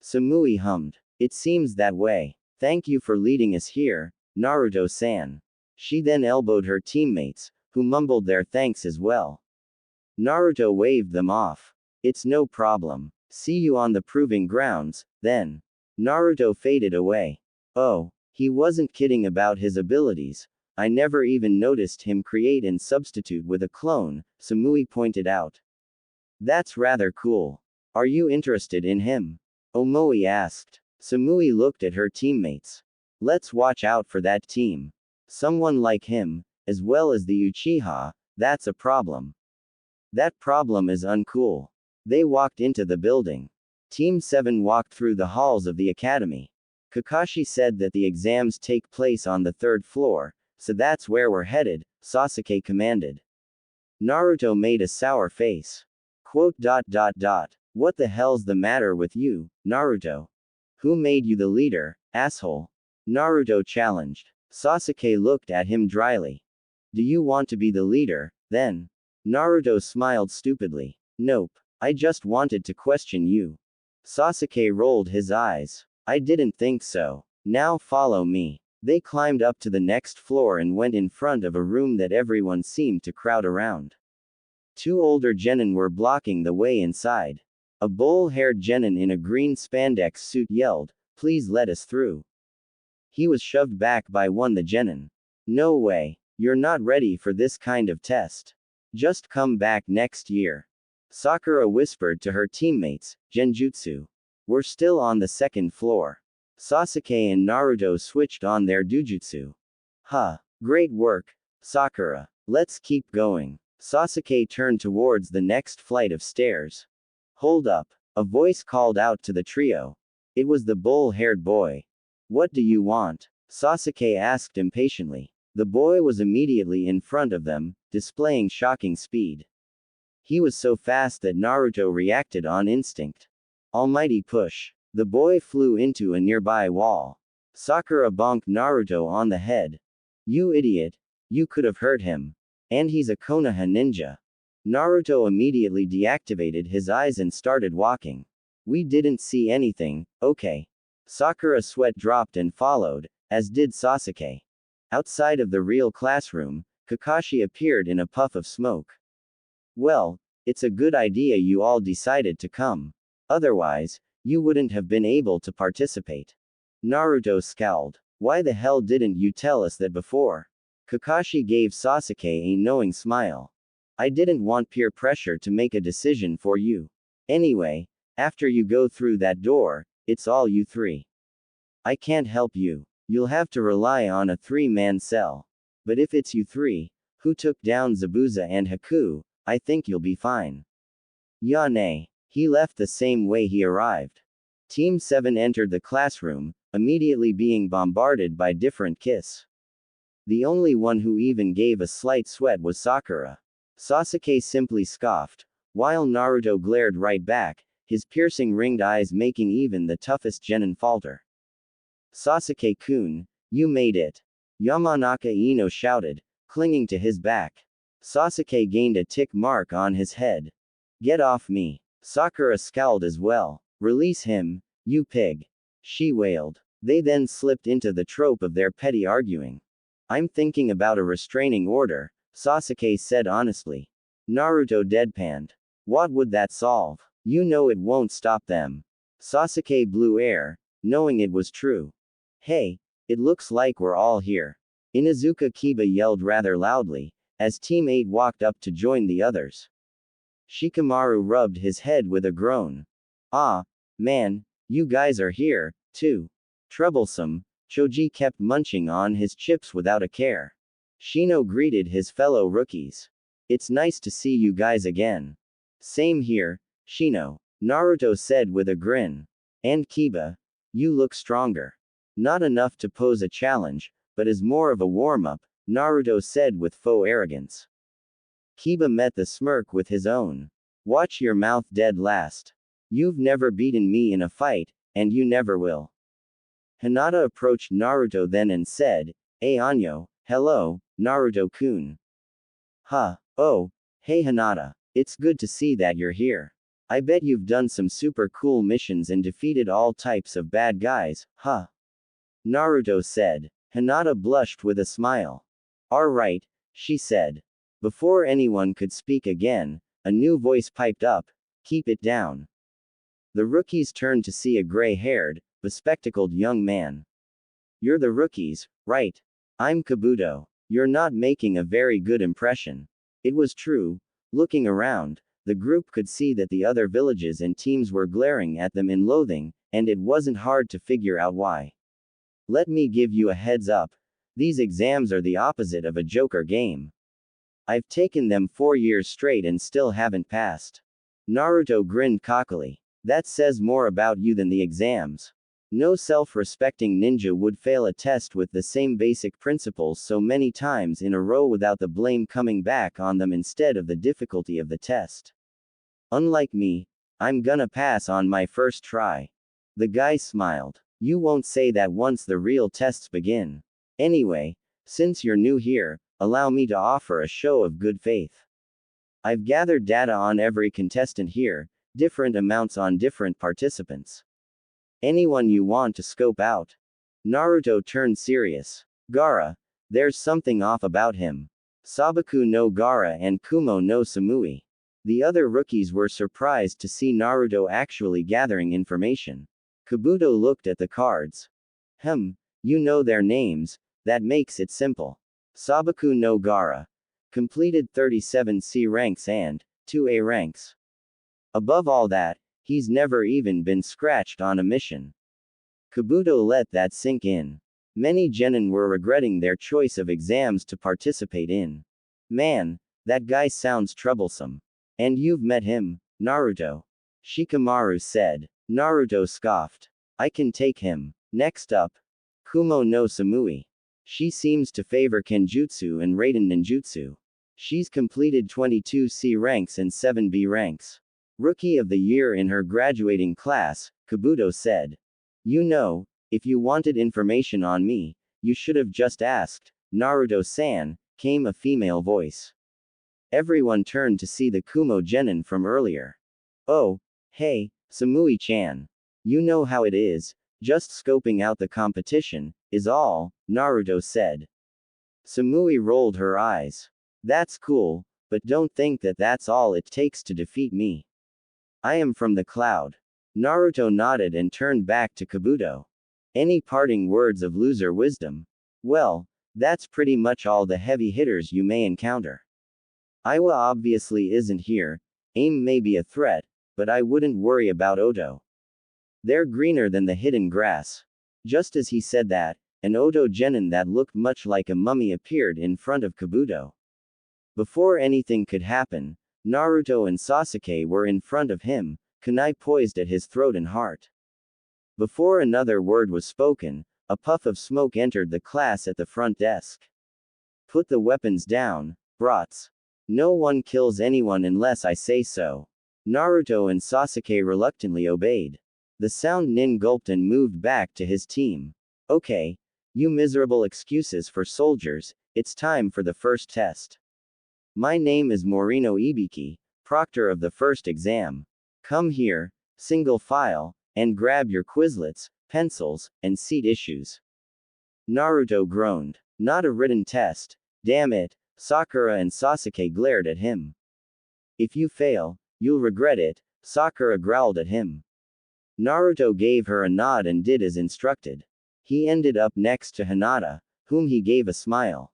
Samui hummed. It seems that way. Thank you for leading us here, Naruto-san. She then elbowed her teammates, who mumbled their thanks as well. Naruto waved them off. It's no problem. See you on the proving grounds, then. Naruto faded away. Oh, he wasn't kidding about his abilities. I never even noticed him create and substitute with a clone, Samui pointed out. That's rather cool. Are you interested in him? Omoi asked. Samui looked at her teammates. Let's watch out for that team. Someone like him, as well as the Uchiha, that's a problem. That problem is uncool. They walked into the building. Team 7 walked through the halls of the academy. Kakashi said that the exams take place on the 3rd floor, so that's where we're headed, Sasuke commanded. Naruto made a sour face. Quote. What the hell's the matter with you, Naruto? Who made you the leader, asshole? Naruto challenged. Sasuke looked at him dryly. Do you want to be the leader, then? Naruto smiled stupidly. Nope. I just wanted to question you. Sasuke rolled his eyes. I didn't think so. Now follow me. They climbed up to the next floor and went in front of a room that everyone seemed to crowd around. 2 older genin were blocking the way inside. A bull-haired genin in a green spandex suit yelled, "Please let us through." He was shoved back by the genin. No way. You're not ready for this kind of test. Just come back next year. Sakura whispered to her teammates, Genjutsu. We're still on the 2nd floor. Sasuke and Naruto switched on their dujutsu. Huh. Great work, Sakura. Let's keep going. Sasuke turned towards the next flight of stairs. Hold up. A voice called out to the trio. It was the bull-haired boy. What do you want? Sasuke asked impatiently. The boy was immediately in front of them, displaying shocking speed. He was so fast that Naruto reacted on instinct. Almighty push. The boy flew into a nearby wall. Sakura bonked Naruto on the head. You idiot. You could have hurt him. And he's a Konoha ninja. Naruto immediately deactivated his eyes and started walking. We didn't see anything, okay. Sakura's sweat dropped and followed, as did Sasuke. Outside of the real classroom, Kakashi appeared in a puff of smoke. Well, it's a good idea you all decided to come. Otherwise, you wouldn't have been able to participate. Naruto scowled. Why the hell didn't you tell us that before? Kakashi gave Sasuke a knowing smile. I didn't want peer pressure to make a decision for you. Anyway, after you go through that door, it's all you 3. I can't help you. You'll have to rely on a 3-man cell. But if it's you 3, who took down Zabuza and Haku, I think you'll be fine. Yane. He left the same way he arrived. Team 7 entered the classroom, immediately being bombarded by different kiss. The only one who even gave a slight sweat was Sakura. Sasuke simply scoffed, while Naruto glared right back, his piercing ringed eyes making even the toughest genin falter. Sasuke-kun, you made it. Yamanaka Ino shouted, clinging to his back. Sasuke gained a tick mark on his head. Get off me. Sakura scowled as well. Release him, you pig. She wailed. They then slipped into the trope of their petty arguing. I'm thinking about a restraining order, Sasuke said honestly. Naruto deadpanned. What would that solve? You know it won't stop them. Sasuke blew air, knowing it was true. Hey, it looks like we're all here. Inuzuka Kiba yelled rather loudly, as Team 8 walked up to join the others. Shikamaru rubbed his head with a groan. Ah, man, you guys are here, too. Troublesome. Choji kept munching on his chips without a care. Shino greeted his fellow rookies. It's nice to see you guys again. Same here, Shino, Naruto said with a grin. And Kiba, you look stronger. Not enough to pose a challenge, but as more of a warm-up, Naruto said with faux arrogance. Kiba met the smirk with his own. Watch your mouth dead last. You've never beaten me in a fight, and you never will. Hinata approached Naruto then and said, Hey Anyo, hello, Naruto-kun. Huh, oh, hey Hinata, it's good to see that you're here. I bet you've done some super cool missions and defeated all types of bad guys, huh? Naruto said. Hinata blushed with a smile. Alright, she said. Before anyone could speak again, a new voice piped up, keep it down. The rookies turned to see a gray-haired, bespectacled young man. You're the rookies, right? I'm Kabuto. You're not making a very good impression. It was true. Looking around, the group could see that the other villages and teams were glaring at them in loathing, and it wasn't hard to figure out why. Let me give you a heads up. These exams are the opposite of a Joker game. I've taken them 4 years straight and still haven't passed. Naruto grinned cockily. That says more about you than the exams. No self-respecting ninja would fail a test with the same basic principles so many times in a row without the blame coming back on them instead of the difficulty of the test. Unlike me, I'm gonna pass on my first try. The guy smiled. You won't say that once the real tests begin. Anyway, since you're new here, allow me to offer a show of good faith. I've gathered data on every contestant here, different amounts on different participants. Anyone you want to scope out? Naruto turned serious. Gaara, there's something off about him. Sabaku no Gaara and Kumo no Samui. The other rookies were surprised to see Naruto actually gathering information. Kabuto looked at the cards. You know their names, that makes it simple. Sabaku no Gaara. Completed 37 C ranks and 2 A ranks. Above all that, he's never even been scratched on a mission. Kabuto let that sink in. Many genin were regretting their choice of exams to participate in. Man, that guy sounds troublesome. And you've met him, Naruto? Shikamaru said. Naruto scoffed. I can take him. Next up, Kumo no Samui. She seems to favor Kenjutsu and Raiden Ninjutsu. She's completed 22 C ranks and 7 B ranks. Rookie of the Year in her graduating class, Kabuto said. You know, if you wanted information on me, you should have just asked, Naruto-san, came a female voice. Everyone turned to see the Kumo genin from earlier. Oh, hey, Samui-chan. You know how it is, just scoping out the competition, is all, Naruto said. Samui rolled her eyes. That's cool, but don't think that that's all it takes to defeat me. I am from the cloud. Naruto nodded and turned back to Kabuto. Any parting words of loser wisdom? Well, that's pretty much all the heavy hitters you may encounter. Iwa obviously isn't here, AIM may be a threat, but I wouldn't worry about Oto. They're greener than the hidden grass. Just as he said that, an Oto genin that looked much like a mummy appeared in front of Kabuto. Before anything could happen, Naruto and Sasuke were in front of him, kunai poised at his throat and heart. Before another word was spoken, a puff of smoke entered the class at the front desk. Put the weapons down, brats. No one kills anyone unless I say so. Naruto and Sasuke reluctantly obeyed. The sound Nin gulped and moved back to his team. Okay, you miserable excuses for soldiers, it's time for the first test. My name is Morino Ibiki, proctor of the first exam. Come here, single file, and grab your Quizlets, pencils, and seat issues. Naruto groaned. Not a written test, damn it. Sakura and Sasuke glared at him. If you fail, you'll regret it, Sakura growled at him. Naruto gave her a nod and did as instructed. He ended up next to Hinata, whom he gave a smile.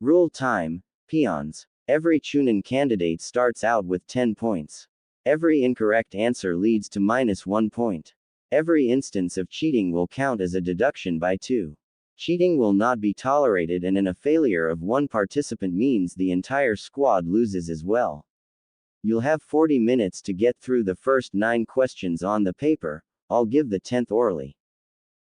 Rule time, peons. Every Chunin candidate starts out with 10 points. Every incorrect answer leads to -1 point. Every instance of cheating will count as a deduction by 2. Cheating will not be tolerated, and in a failure of one participant means the entire squad loses as well. You'll have 40 minutes to get through the first 9 questions on the paper, I'll give the 10th orally.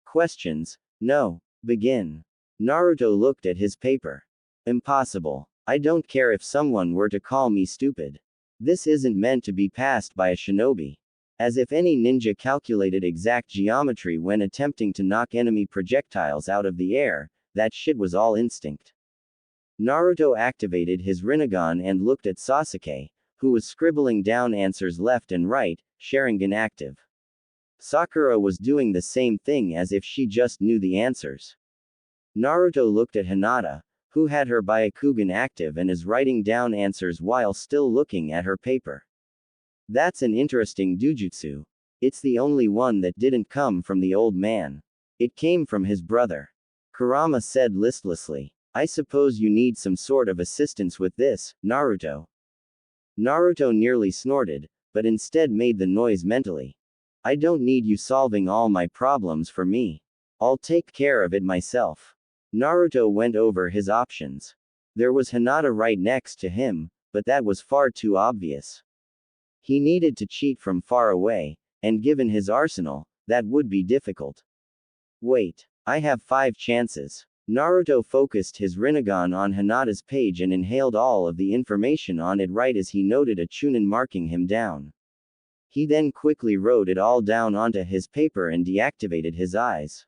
Questions? No. Begin. Naruto looked at his paper. Impossible. I don't care if someone were to call me stupid. This isn't meant to be passed by a shinobi. As if any ninja calculated exact geometry when attempting to knock enemy projectiles out of the air, that shit was all instinct. Naruto activated his Rinnegan and looked at Sasuke, who was scribbling down answers left and right, Sharingan active. Sakura was doing the same thing as if she just knew the answers. Naruto looked at Hinata, who had her Byakugan active and is writing down answers while still looking at her paper. That's an interesting dujutsu. It's the only one that didn't come from the old man. It came from his brother. Kurama said listlessly. I suppose you need some sort of assistance with this, Naruto. Naruto nearly snorted, but instead made the noise mentally. I don't need you solving all my problems for me. I'll take care of it myself. Naruto went over his options. There was Hinata right next to him, but that was far too obvious. He needed to cheat from far away, and given his arsenal, that would be difficult. Wait, I have 5 chances. Naruto focused his Rinnegan on Hinata's page and inhaled all of the information on it right as he noted a Chunin marking him down. He then quickly wrote it all down onto his paper and deactivated his eyes.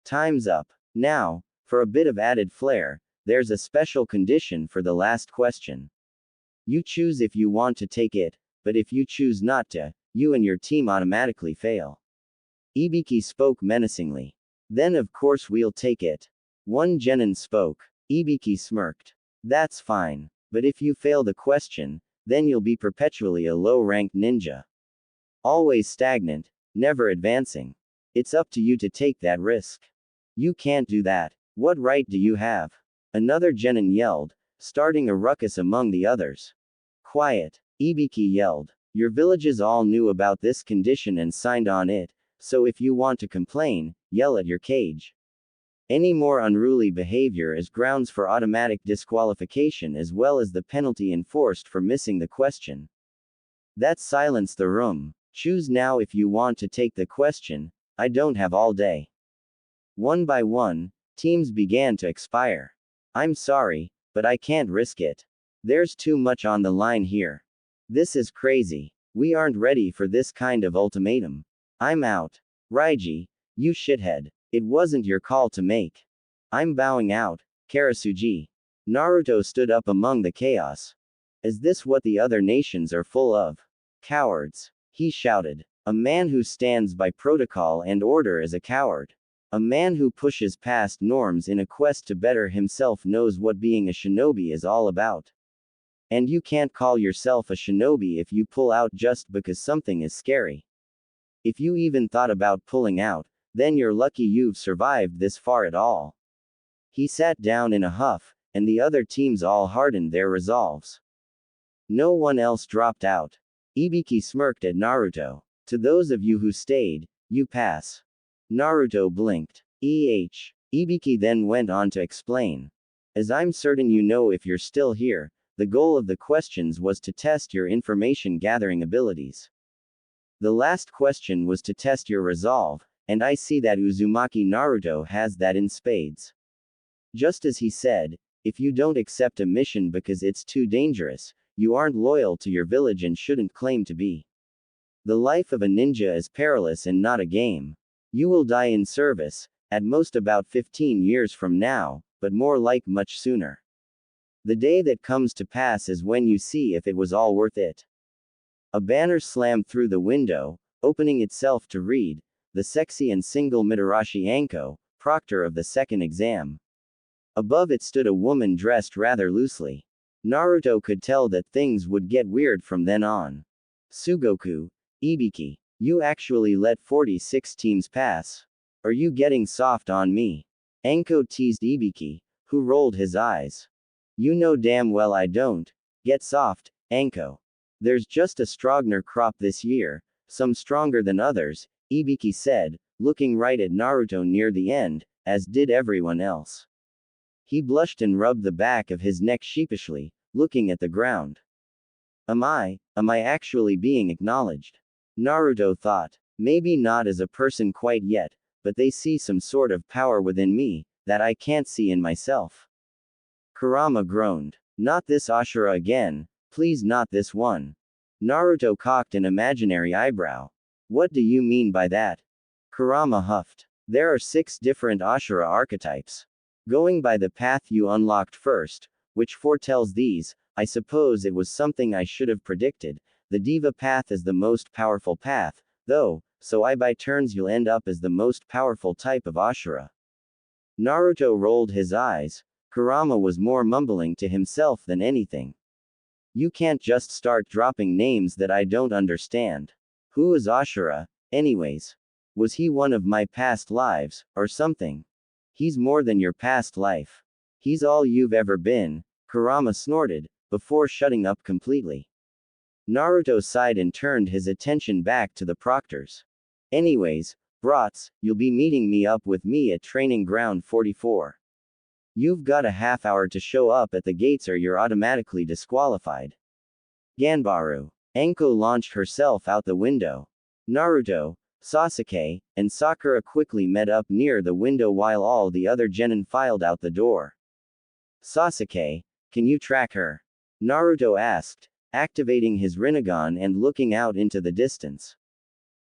Time's up. Now, for a bit of added flair, there's a special condition for the last question. You choose if you want to take it, but if you choose not to, you and your team automatically fail. Ibiki spoke menacingly. Then of course we'll take it. One genin spoke. Ibiki smirked. That's fine. But if you fail the question, then you'll be perpetually a low-ranked ninja. Always stagnant, never advancing. It's up to you to take that risk. You can't do that. What right do you have? Another genin yelled, starting a ruckus among the others. Quiet. Ibiki yelled. Your villages all knew about this condition and signed on it, so if you want to complain, yell at your cage. Any more unruly behavior is grounds for automatic disqualification as well as the penalty enforced for missing the question. That silenced the room. Choose now if you want to take the question, I don't have all day. One by one, teams began to expire. I'm sorry, but I can't risk it. There's too much on the line here. This is crazy. We aren't ready for this kind of ultimatum. I'm out. Raiji, you shithead. It wasn't your call to make. I'm bowing out. Karasuji. Naruto stood up among the chaos. Is this what the other nations are full of? Cowards. He shouted. A man who stands by protocol and order is a coward. A man who pushes past norms in a quest to better himself knows what being a shinobi is all about. And you can't call yourself a shinobi if you pull out just because something is scary. If you even thought about pulling out, then you're lucky you've survived this far at all. He sat down in a huff, and the other teams all hardened their resolves. No one else dropped out. Ibiki smirked at Naruto. To those of you who stayed, you pass. Naruto blinked. Ibiki then went on to explain. As I'm certain you know if you're still here, the goal of the questions was to test your information gathering abilities. The last question was to test your resolve, and I see that Uzumaki Naruto has that in spades. Just as he said, if you don't accept a mission because it's too dangerous, you aren't loyal to your village and shouldn't claim to be. The life of a ninja is perilous and not a game. You will die in service, at most about 15 years from now, but more like much sooner. The day that comes to pass is when you see if it was all worth it. A banner slammed through the window, opening itself to read, the sexy and single Mitarashi Anko, proctor of the second exam. Above it stood a woman dressed rather loosely. Naruto could tell that things would get weird from then on. Sugoku, Ibiki, you actually let 46 teams pass. Are you getting soft on me? Anko teased Ibiki, who rolled his eyes. You know damn well I don't. Get soft, Anko. There's just a stronger crop this year, some stronger than others, Ibiki said, looking right at Naruto near the end, as did everyone else. He blushed and rubbed the back of his neck sheepishly, looking at the ground. Am I actually being acknowledged? Naruto thought. Maybe not as a person quite yet, but they see some sort of power within me, that I can't see in myself. Kurama groaned. Not this Ashura again, please not this one. Naruto cocked an imaginary eyebrow. What do you mean by that? Kurama huffed. There are 6 different Ashura archetypes. Going by the path you unlocked first, which foretells these, I suppose it was something I should have predicted. The Diva path is the most powerful path, though, so by turns you'll end up as the most powerful type of Ashura. Naruto rolled his eyes. Kurama was more mumbling to himself than anything. You can't just start dropping names that I don't understand. Who is Ashura, anyways? Was he one of my past lives, or something? He's more than your past life. He's all you've ever been, Kurama snorted, before shutting up completely. Naruto sighed and turned his attention back to the proctors. Anyways, brats, you'll be meeting me up with me at Training Ground 44. You've got a half hour to show up at the gates or you're automatically disqualified. Ganbaru. Anko launched herself out the window. Naruto, Sasuke, and Sakura quickly met up near the window while all the other genin filed out the door. Sasuke, can you track her? Naruto asked, activating his Rinnegan and looking out into the distance.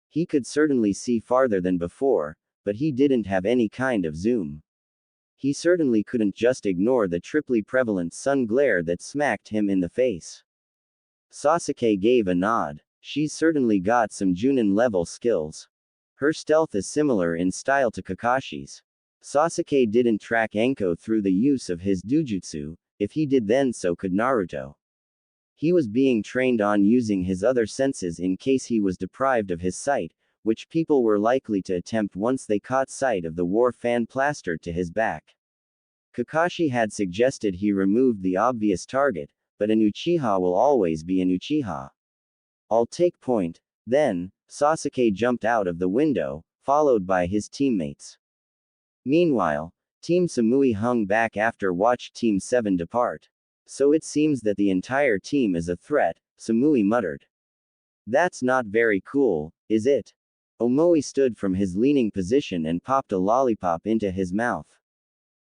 He could certainly see farther than before, but he didn't have any kind of zoom. He certainly couldn't just ignore the triply prevalent sun glare that smacked him in the face. Sasuke gave a nod. She's certainly got some Junin-level skills. Her stealth is similar in style to Kakashi's. Sasuke didn't track Anko through the use of his dujutsu. If he did, then so could Naruto. He was being trained on using his other senses in case he was deprived of his sight, which people were likely to attempt once they caught sight of the war fan plastered to his back. Kakashi had suggested he removed the obvious target, but an Uchiha will always be an Uchiha. I'll take point. Then, Sasuke jumped out of the window, followed by his teammates. Meanwhile, Team Samui hung back after watched Team 7 depart. So it seems that the entire team is a threat, Samui muttered. That's not very cool, is it? Omoi stood from his leaning position and popped a lollipop into his mouth.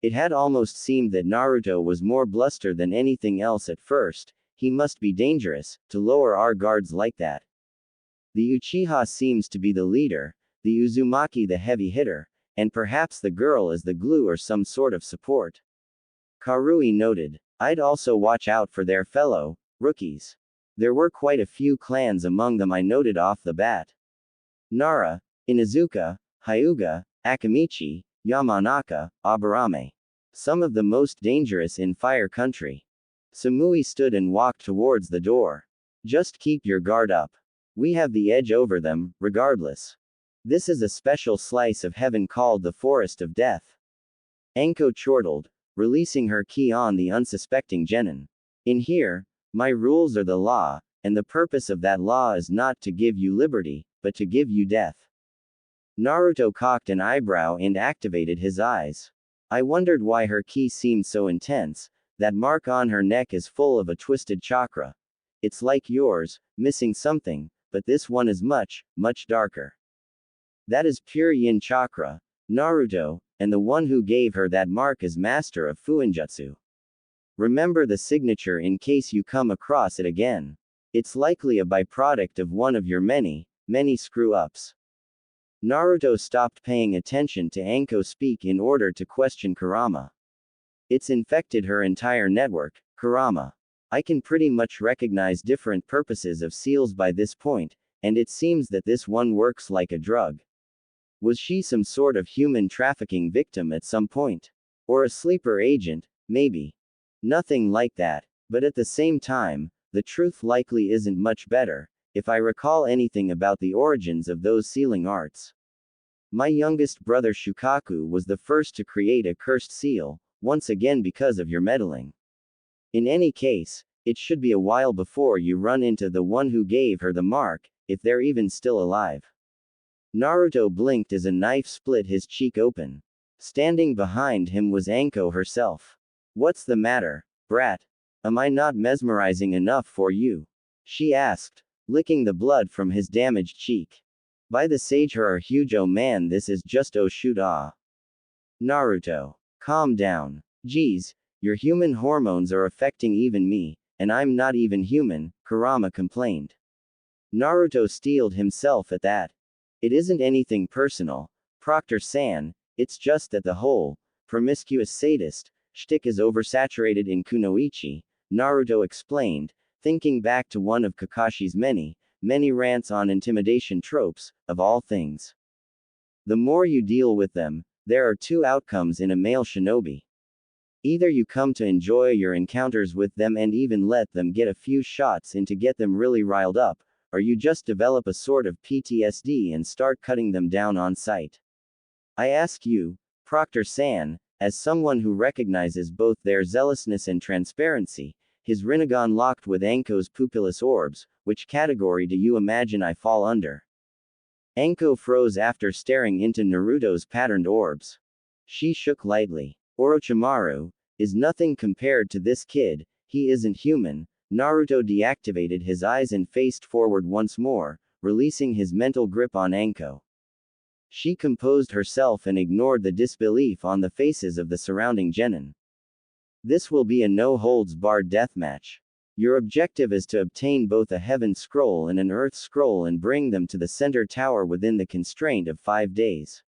It had almost seemed that Naruto was more bluster than anything else at first. He must be dangerous, to lower our guards like that. The Uchiha seems to be the leader, the Uzumaki the heavy hitter, and perhaps the girl is the glue or some sort of support. Karui noted. I'd also watch out for their fellow rookies. There were quite a few clans among them, I noted off the bat. Nara, Inuzuka, Hyuga, Akamichi, Yamanaka, Aburame. Some of the most dangerous in Fire Country. Samui stood and walked towards the door. Just keep your guard up. We have the edge over them, regardless. This is a special slice of heaven called the Forest of Death. Anko chortled, releasing her ki on the unsuspecting genin. In here, my rules are the law, and the purpose of that law is not to give you liberty, but to give you death. Naruto cocked an eyebrow and activated his eyes. I wondered why her ki seemed so intense. That mark on her neck is full of a twisted chakra. It's like yours, missing something, but this one is much, much darker. That is pure yin chakra, Naruto, and the one who gave her that mark is master of Fuinjutsu. Remember the signature in case you come across it again. It's likely a byproduct of one of your many, many screw-ups. Naruto stopped paying attention to Anko speak in order to question Kurama. It's infected her entire network, Kurama. I can pretty much recognize different purposes of seals by this point, and it seems that this one works like a drug. Was she some sort of human trafficking victim at some point? Or a sleeper agent, maybe? Nothing like that, but at the same time, the truth likely isn't much better, if I recall anything about the origins of those sealing arts. My youngest brother Shukaku was the first to create a cursed seal, once again because of your meddling. In any case, it should be a while before you run into the one who gave her the mark, if they're even still alive. Naruto blinked as a knife split his cheek open. Standing behind him was Anko herself. What's the matter, brat? Am I not mesmerizing enough for you? She asked, licking the blood from his damaged cheek. By the sage her huge, oh man, this is just oh shoot ah. Naruto. Calm down. Geez, your human hormones are affecting even me, and I'm not even human, Kurama complained. Naruto steeled himself at that. It isn't anything personal, Proctor-san, it's just that the whole, promiscuous sadist, shtick is oversaturated in kunoichi, Naruto explained, thinking back to one of Kakashi's many, many rants on intimidation tropes, of all things. The more you deal with them, there are two outcomes in a male shinobi. Either you come to enjoy your encounters with them and even let them get a few shots in to get them really riled up, or you just develop a sort of PTSD and start cutting them down on sight. I ask you, Proctor-san, as someone who recognizes both their zealousness and transparency, his Rinnegan locked with Anko's pupilless orbs, which category do you imagine I fall under? Anko froze after staring into Naruto's patterned orbs. She shook lightly. Orochimaru, is nothing compared to this kid, he isn't human. Naruto deactivated his eyes and faced forward once more, releasing his mental grip on Anko. She composed herself and ignored the disbelief on the faces of the surrounding genin. This will be a no-holds-barred deathmatch. Your objective is to obtain both a Heaven Scroll and an Earth Scroll and bring them to the center tower within the constraint of 5 days.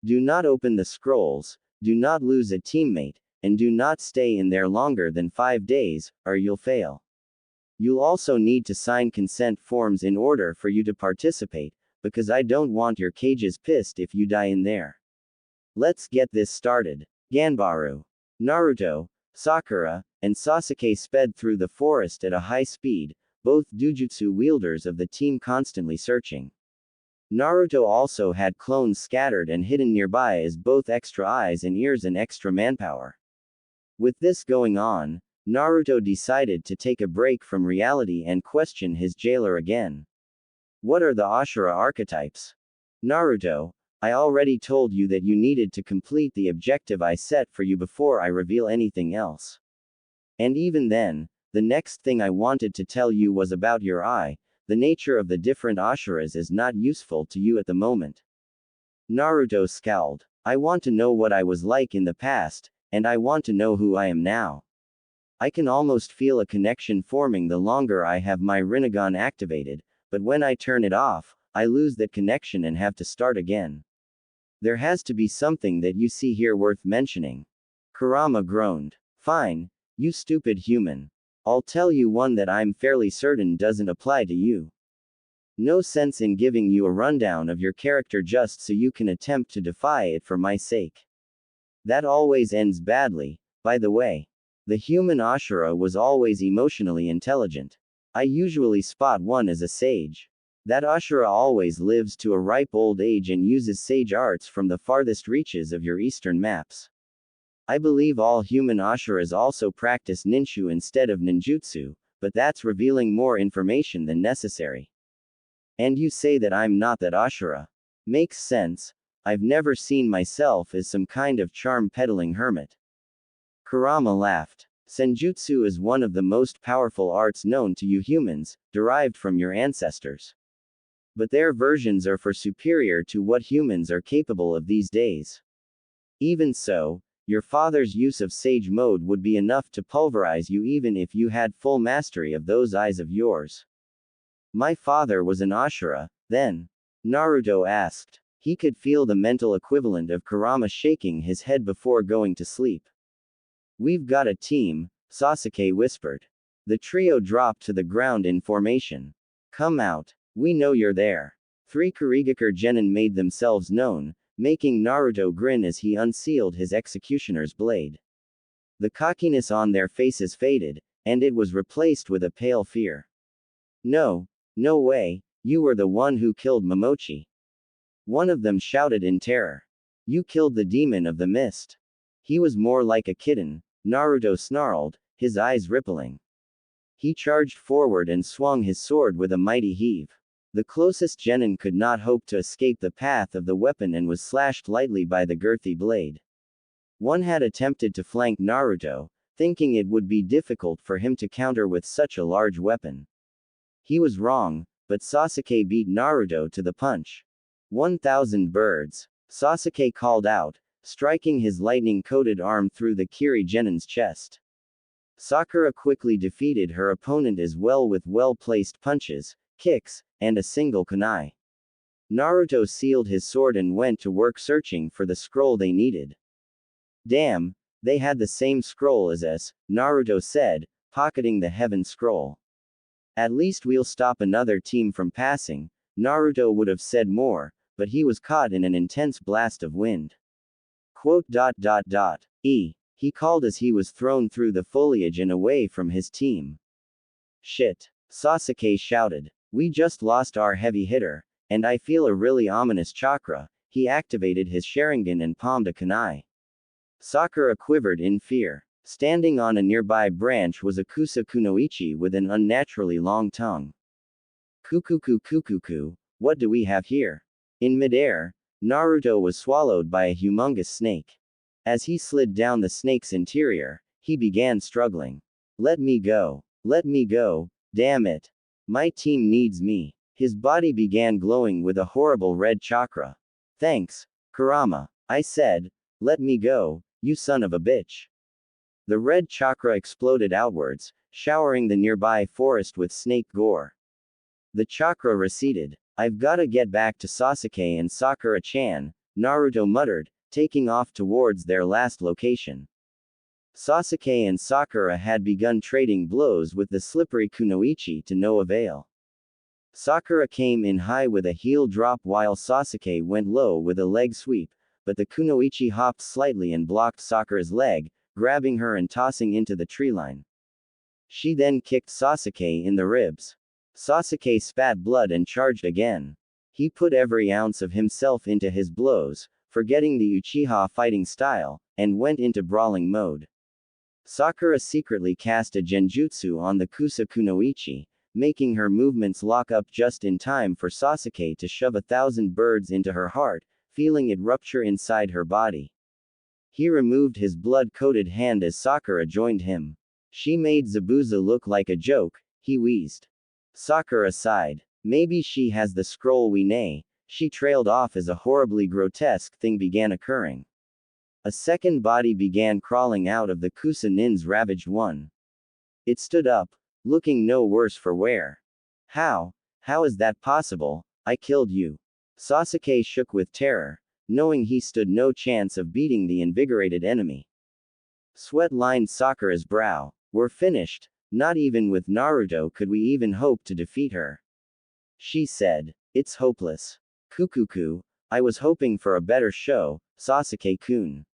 Do not open the scrolls, do not lose a teammate, and do not stay in there longer than 5 days, or you'll fail. You'll also need to sign consent forms in order for you to participate, because I don't want your cages pissed if you die in there. Let's get this started. Ganbaru. Naruto, Sakura, and Sasuke sped through the forest at a high speed, both Dujutsu wielders of the team constantly searching. Naruto also had clones scattered and hidden nearby as both extra eyes and ears and extra manpower. With this going on, Naruto decided to take a break from reality and question his jailer again. What are the Ashura archetypes? Naruto, I already told you that you needed to complete the objective I set for you before I reveal anything else. And even then, the next thing I wanted to tell you was about your eye. The nature of the different Ashuras is not useful to you at the moment. Naruto scowled. I want to know what I was like in the past, and I want to know who I am now. I can almost feel a connection forming the longer I have my Rinnegan activated, but when I turn it off, I lose that connection and have to start again. There has to be something that you see here worth mentioning. Kurama groaned. Fine, you stupid human. I'll tell you one that I'm fairly certain doesn't apply to you. No sense in giving you a rundown of your character just so you can attempt to defy it for my sake. That always ends badly, by the way. The human Ashura was always emotionally intelligent. I usually spot one as a sage. That Ashura always lives to a ripe old age and uses sage arts from the farthest reaches of your eastern maps. I believe all human Ashuras also practice ninshu instead of ninjutsu, but that's revealing more information than necessary. And you say that I'm not that Ashura. Makes sense. I've never seen myself as some kind of charm-peddling hermit. Kurama laughed. Senjutsu is one of the most powerful arts known to you humans, derived from your ancestors. But their versions are far superior to what humans are capable of these days. Even so, your father's use of sage mode would be enough to pulverize you even if you had full mastery of those eyes of yours. My father was an Ashura, then? Naruto asked. He could feel the mental equivalent of Kurama shaking his head before going to sleep. We've got a team, Sasuke whispered. The trio dropped to the ground in formation. Come out. We know you're there. 3 Kurigakure genin made themselves known, making Naruto grin as he unsealed his executioner's blade. The cockiness on their faces faded, and it was replaced with a pale fear. No way, you were the one who killed Momochi. One of them shouted in terror. You killed the demon of the mist. He was more like a kitten, Naruto snarled, his eyes rippling. He charged forward and swung his sword with a mighty heave. The closest genin could not hope to escape the path of the weapon and was slashed lightly by the girthy blade. One had attempted to flank Naruto, thinking it would be difficult for him to counter with such a large weapon. He was wrong, but Sasuke beat Naruto to the punch. 1,000 birds, Sasuke called out, striking his lightning-coated arm through the Kiri genin's chest. Sakura quickly defeated her opponent as well with well-placed punches, kicks, and a single kunai. Naruto sealed his sword and went to work searching for the scroll they needed. Damn, they had the same scroll as us, Naruto said, pocketing the Heaven Scroll. At least we'll stop another team from passing, Naruto would have said more, but he was caught in an intense blast of wind. He called as he was thrown through the foliage and away from his team. Shit, Sasuke shouted. We just lost our heavy hitter, and I feel a really ominous chakra. He activated his Sharingan and palmed a kunai. Sakura quivered in fear. Standing on a nearby branch was a Kusa Kunoichi with an unnaturally long tongue. Kukuku, what do we have here? In midair, Naruto was swallowed by a humongous snake. As he slid down the snake's interior, he began struggling. Let me go. Let me go, damn it. My team needs me. His body began glowing with a horrible red chakra. Thanks, Kurama, I said. Let me go, you son of a bitch. The red chakra exploded outwards, showering the nearby forest with snake gore. The chakra receded. I've gotta get back to Sasuke and Sakura-chan, Naruto muttered, taking off towards their last location. Sasuke and Sakura had begun trading blows with the slippery kunoichi to no avail. Sakura came in high with a heel drop while Sasuke went low with a leg sweep, but the kunoichi hopped slightly and blocked Sakura's leg, grabbing her and tossing into the treeline. She then kicked Sasuke in the ribs. Sasuke spat blood and charged again. He put every ounce of himself into his blows, forgetting the Uchiha fighting style, and went into brawling mode. Sakura secretly cast a genjutsu on the Kusa kunoichi, making her movements lock up just in time for Sasuke to shove 1,000 birds into her heart, feeling it rupture inside her body. He removed his blood-coated hand as Sakura joined him. She made Zabuza look like a joke, he wheezed. Sakura sighed. Maybe she has the scroll we nay. She trailed off as a horribly grotesque thing began occurring. A second body began crawling out of the Kusa nin's ravaged one. It stood up, looking no worse for wear. How is that possible? I killed you. Sasuke shook with terror, knowing he stood no chance of beating the invigorated enemy. Sweat lined Sakura's brow. We're finished. Not even with Naruto could we even hope to defeat her. She said, it's hopeless. Kukuku, I was hoping for a better show, Sasuke-kun.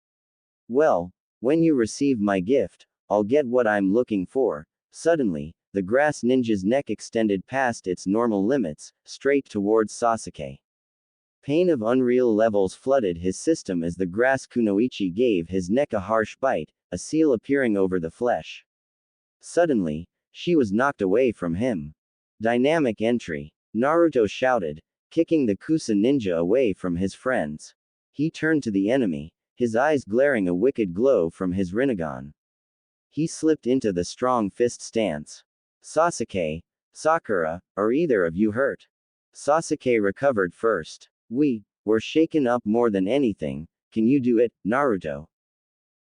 Well, when you receive my gift, I'll get what I'm looking for. Suddenly, the grass ninja's neck extended past its normal limits, straight towards Sasuke. Pain of unreal levels flooded his system as the grass kunoichi gave his neck a harsh bite, a seal appearing over the flesh. Suddenly, she was knocked away from him. Dynamic entry. Naruto shouted, kicking the Kusa ninja away from his friends. He turned to the enemy, his eyes glaring a wicked glow from his Rinnegan. He slipped into the strong fist stance. Sasuke, Sakura, are either of you hurt? Sasuke recovered first. We're shaken up more than anything. Can you do it, Naruto?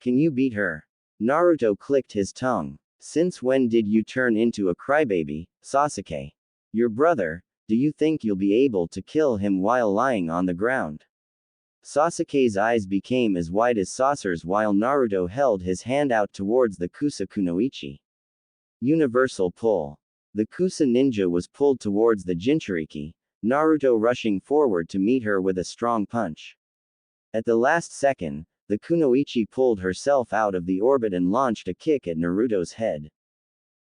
Can you beat her? Naruto clicked his tongue. Since when did you turn into a crybaby, Sasuke? Your brother, do you think you'll be able to kill him while lying on the ground? Sasuke's eyes became as wide as saucers while Naruto held his hand out towards the Kusa kunoichi. Universal pull. The Kusa ninja was pulled towards the Jinchuriki, Naruto rushing forward to meet her with a strong punch. At the last second, the kunoichi pulled herself out of the orbit and launched a kick at Naruto's head.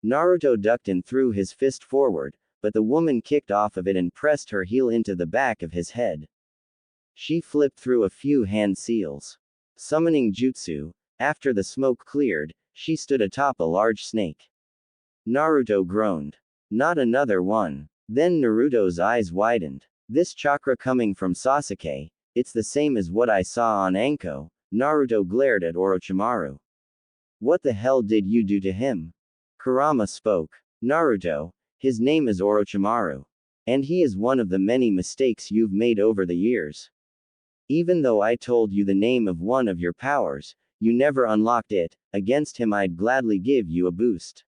Naruto ducked and threw his fist forward, but the woman kicked off of it and pressed her heel into the back of his head. She flipped through a few hand seals. Summoning jutsu, after the smoke cleared, she stood atop a large snake. Naruto groaned. Not another one. Then Naruto's eyes widened. This chakra coming from Sasuke, it's the same as what I saw on Anko. Naruto glared at Orochimaru. What the hell did you do to him? Kurama spoke. Naruto, his name is Orochimaru. And he is one of the many mistakes you've made over the years. Even though I told you the name of one of your powers, you never unlocked it. Against him I'd gladly give you a boost.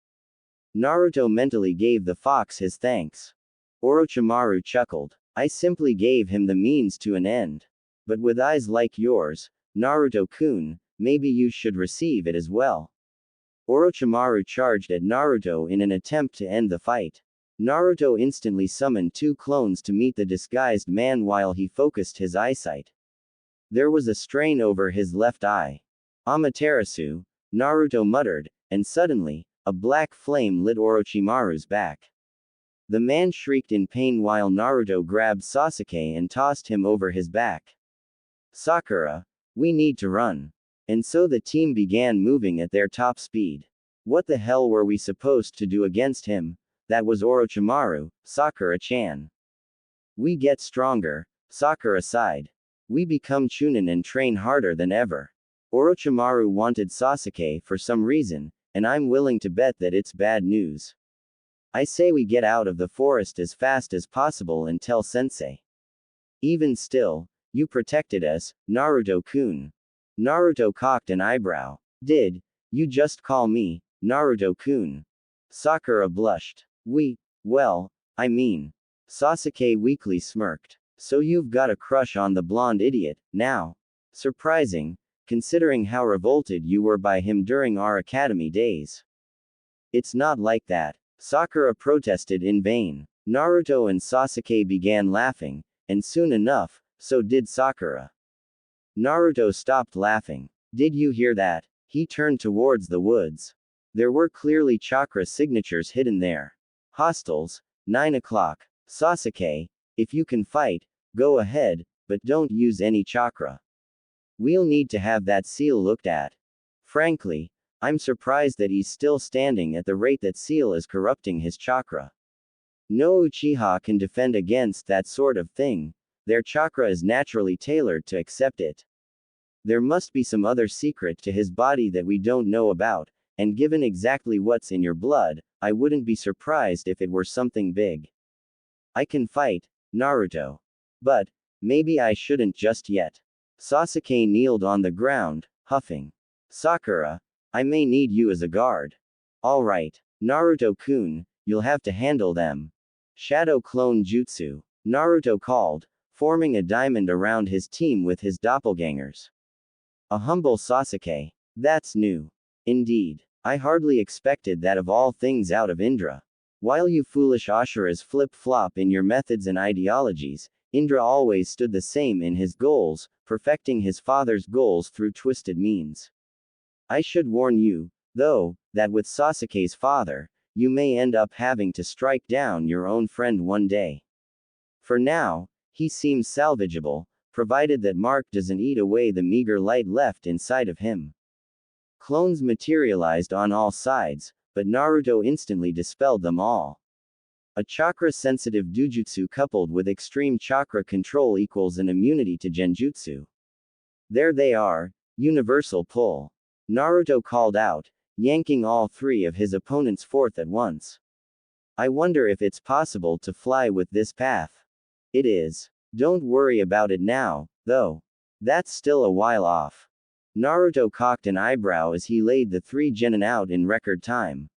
Naruto mentally gave the fox his thanks. Orochimaru chuckled. I simply gave him the means to an end. But with eyes like yours, Naruto-kun, maybe you should receive it as well. Orochimaru charged at Naruto in an attempt to end the fight. Naruto instantly summoned 2 clones to meet the disguised man while he focused his eyesight. There was a strain over his left eye. Amaterasu, Naruto muttered, and suddenly, a black flame lit Orochimaru's back. The man shrieked in pain while Naruto grabbed Sasuke and tossed him over his back. Sakura, we need to run. And so the team began moving at their top speed. What the hell were we supposed to do against him? That was Orochimaru, Sakura-chan. We get stronger, Sakura sighed. We become Chunin and train harder than ever. Orochimaru wanted Sasuke for some reason, and I'm willing to bet that it's bad news. I say we get out of the forest as fast as possible and tell Sensei. Even still, you protected us, Naruto-kun. Naruto cocked an eyebrow. Did you just call me Naruto-kun? Sakura blushed. Well, I mean. Sasuke weakly smirked. So you've got a crush on the blonde idiot, now. Surprising, considering how revolted you were by him during our academy days. It's not like that. Sakura protested in vain. Naruto and Sasuke began laughing, and soon enough, so did Sakura. Naruto stopped laughing. Did you hear that? He turned towards the woods. There were clearly chakra signatures hidden there. Hostiles, 9 o'clock. Sasuke, if you can fight, go ahead, but don't use any chakra. We'll need to have that seal looked at. Frankly, I'm surprised that he's still standing at the rate that seal is corrupting his chakra. No Uchiha can defend against that sort of thing. Their chakra is naturally tailored to accept it. There must be some other secret to his body that we don't know about, and given exactly what's in your blood, I wouldn't be surprised if it were something big. I can fight, Naruto. But maybe I shouldn't just yet. Sasuke kneeled on the ground, huffing. Sakura, I may need you as a guard. Alright, Naruto-kun, you'll have to handle them. Shadow Clone Jutsu, Naruto called, forming a diamond around his team with his doppelgangers. A humble Sasuke. That's new. Indeed. I hardly expected that of all things out of Indra. While you foolish Ashuras flip-flop in your methods and ideologies, Indra always stood the same in his goals, perfecting his father's goals through twisted means. I should warn you, though, that with Sasuke's father, you may end up having to strike down your own friend one day. For now, he seems salvageable, provided that Mark doesn't eat away the meager light left inside of him. Clones materialized on all sides, but Naruto instantly dispelled them all. A chakra-sensitive dujutsu coupled with extreme chakra control equals an immunity to genjutsu. There they are, universal pull. Naruto called out, yanking all three of his opponents forth at once. I wonder if it's possible to fly with this path. It is. Don't worry about it now, though. That's still a while off. Naruto cocked an eyebrow as he laid the three genin out in record time.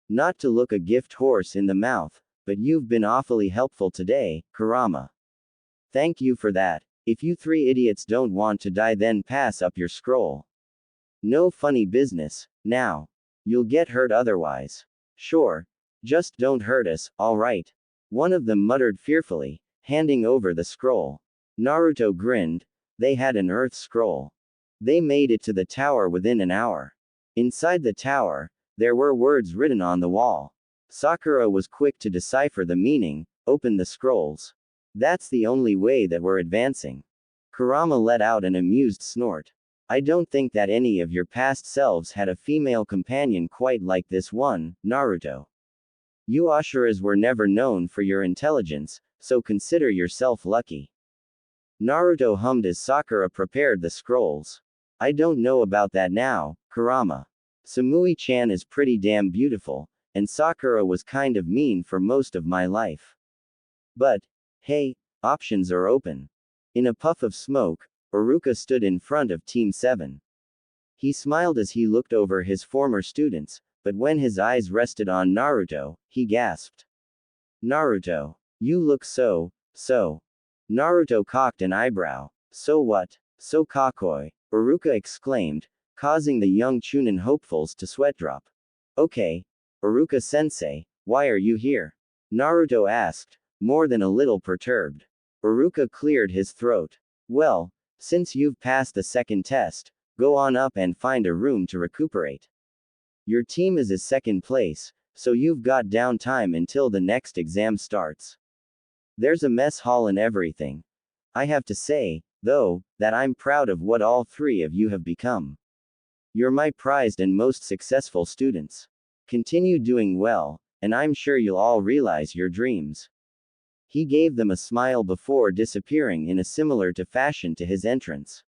Not to look a gift horse in the mouth, but you've been awfully helpful today, Kurama. Thank you for that. If you three idiots don't want to die, then pass up your scroll. No funny business, now. You'll get hurt otherwise. Sure. Just don't hurt us, alright? One of them muttered fearfully, handing over the scroll. Naruto grinned. They had an earth scroll. They made it to the tower within an hour. Inside the tower, there were words written on the wall. Sakura was quick to decipher the meaning. Open the scrolls. That's the only way that we're advancing. Kurama let out an amused snort. I don't think that any of your past selves had a female companion quite like this one, Naruto. You Ashuras were never known for your intelligence, so consider yourself lucky. Naruto hummed as Sakura prepared the scrolls. I don't know about that now, Kurama. Samui-chan is pretty damn beautiful, and Sakura was kind of mean for most of my life. But, hey, options are open. In a puff of smoke, Iruka stood in front of Team 7. He smiled as he looked over his former students, but when his eyes rested on Naruto, he gasped. Naruto, you look so. Naruto cocked an eyebrow. So what? So kakoi, Iruka exclaimed, causing the young Chunin hopefuls to sweat drop. Okay. Iruka-sensei, why are you here? Naruto asked, more than a little perturbed. Iruka cleared his throat. Well, since you've passed the second test, go on up and find a room to recuperate. Your team is in second place, so you've got downtime until the next exam starts. There's a mess hall and everything. I have to say, though, that I'm proud of what all three of you have become. You're my prized and most successful students. Continue doing well, and I'm sure you'll all realize your dreams. He gave them a smile before disappearing in a similar to fashion to his entrance.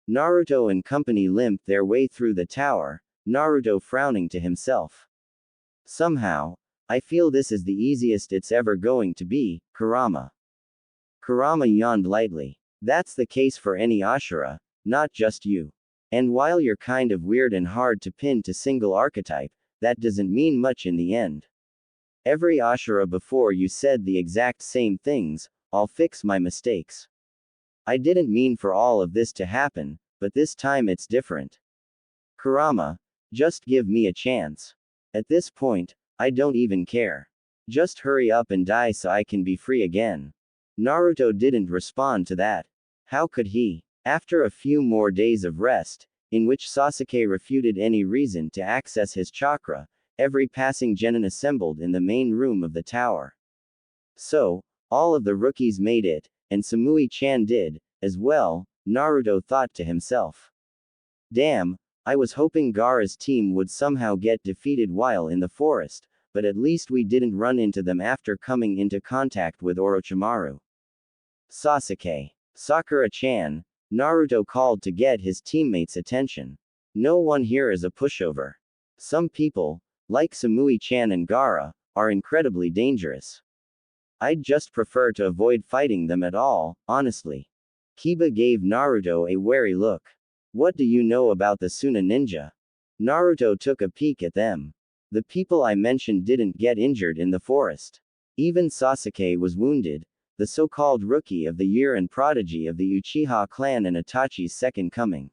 Naruto and company limped their way through the tower, Naruto frowning to himself. Somehow, I feel this is the easiest it's ever going to be, Kurama. Kurama yawned lightly. That's the case for any Ashura, not just you. And while you're kind of weird and hard to pin to single archetype, that doesn't mean much in the end. Every Ashura before you said the exact same things, I'll fix my mistakes. I didn't mean for all of this to happen, but this time it's different. Kurama, just give me a chance. At this point, I don't even care. Just hurry up and die so I can be free again. Naruto didn't respond to that. How could he? After a few more days of rest, in which Sasuke refuted any reason to access his chakra, every passing genin assembled in the main room of the tower. So, all of the rookies made it, and Samui-chan did, as well, Naruto thought to himself. Damn, I was hoping Gaara's team would somehow get defeated while in the forest, but at least we didn't run into them after coming into contact with Orochimaru. Sasuke. Sakura-chan, Naruto called to get his teammates' attention. No one here is a pushover. Some people, like Samui-chan and Gaara, are incredibly dangerous. I'd just prefer to avoid fighting them at all, honestly. Kiba gave Naruto a wary look. What do you know about the Suna ninja? Naruto took a peek at them. The people I mentioned didn't get injured in the forest. Even Sasuke was wounded, the so-called Rookie of the Year and prodigy of the Uchiha clan and Itachi's second coming.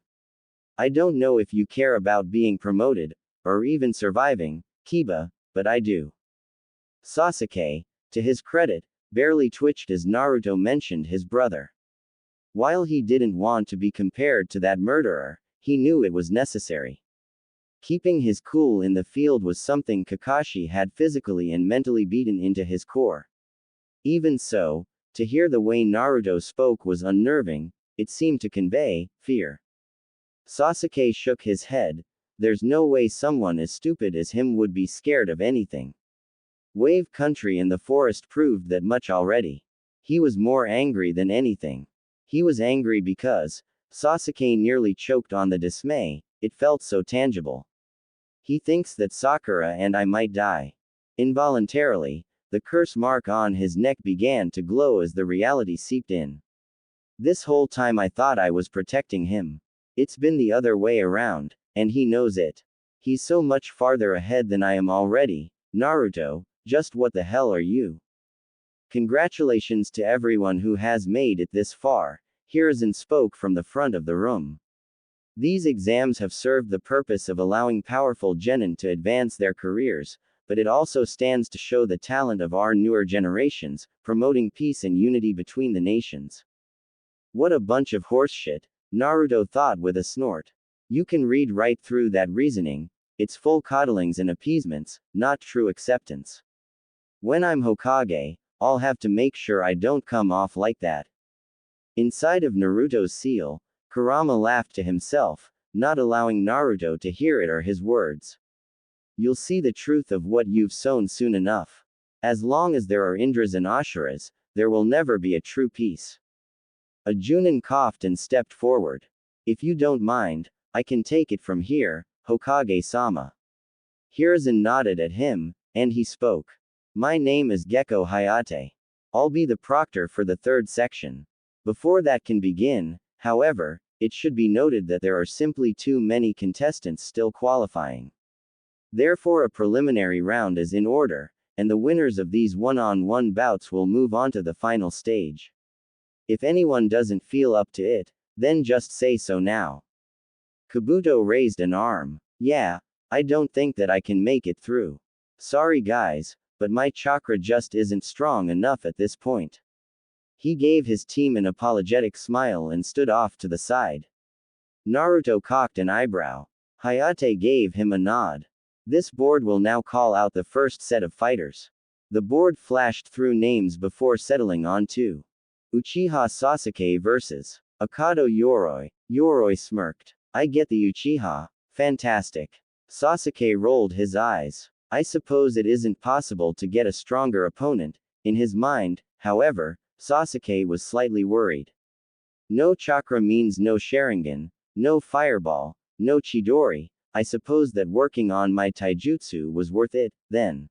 I don't know if you care about being promoted, or even surviving, Kiba, but I do. Sasuke, to his credit, barely twitched as Naruto mentioned his brother. While he didn't want to be compared to that murderer, he knew it was necessary. Keeping his cool in the field was something Kakashi had physically and mentally beaten into his core. Even so, to hear the way Naruto spoke was unnerving, it seemed to convey fear. Sasuke shook his head. There's no way someone as stupid as him would be scared of anything. Wave Country and the forest proved that much already. He was more angry than anything. He was angry because Sasuke nearly choked on the dismay, it felt so tangible. He thinks that Sakura and I might die. Involuntarily, the curse mark on his neck began to glow as the reality seeped in. This whole time I thought I was protecting him. It's been the other way around, and he knows it. He's so much farther ahead than I am already. Naruto, just what the hell are you? Congratulations to everyone who has made it this far, Hiruzen spoke from the front of the room. These exams have served the purpose of allowing powerful genin to advance their careers, but it also stands to show the talent of our newer generations, promoting peace and unity between the nations. What a bunch of horseshit, Naruto thought with a snort. You can read right through that reasoning, it's full coddlings and appeasements, not true acceptance. When I'm Hokage, I'll have to make sure I don't come off like that. Inside of Naruto's seal, Kurama laughed to himself, not allowing Naruto to hear it or his words. You'll see the truth of what you've sown soon enough. As long as there are Indras and Ashuras, there will never be a true peace. A Junin coughed and stepped forward. If you don't mind, I can take it from here, Hokage-sama. Hiruzen nodded at him, and he spoke. My name is Gecko Hayate. I'll be the proctor for the third section. Before that can begin, however, it should be noted that there are simply too many contestants still qualifying. Therefore a preliminary round is in order, and the winners of these one-on-one bouts will move on to the final stage. If anyone doesn't feel up to it, then just say so now. Kabuto raised an arm. Yeah, I don't think that I can make it through. Sorry guys, but my chakra just isn't strong enough at this point. He gave his team an apologetic smile and stood off to the side. Naruto cocked an eyebrow. Hayate gave him a nod. This board will now call out the first set of fighters. The board flashed through names before settling on two. Uchiha Sasuke vs. Akado Yoroi. Yoroi smirked. I get the Uchiha. Fantastic. Sasuke rolled his eyes. I suppose it isn't possible to get a stronger opponent. In his mind, however, Sasuke was slightly worried. No chakra means no Sharingan. No fireball, no Chidori. I suppose that working on my taijutsu was worth it, then.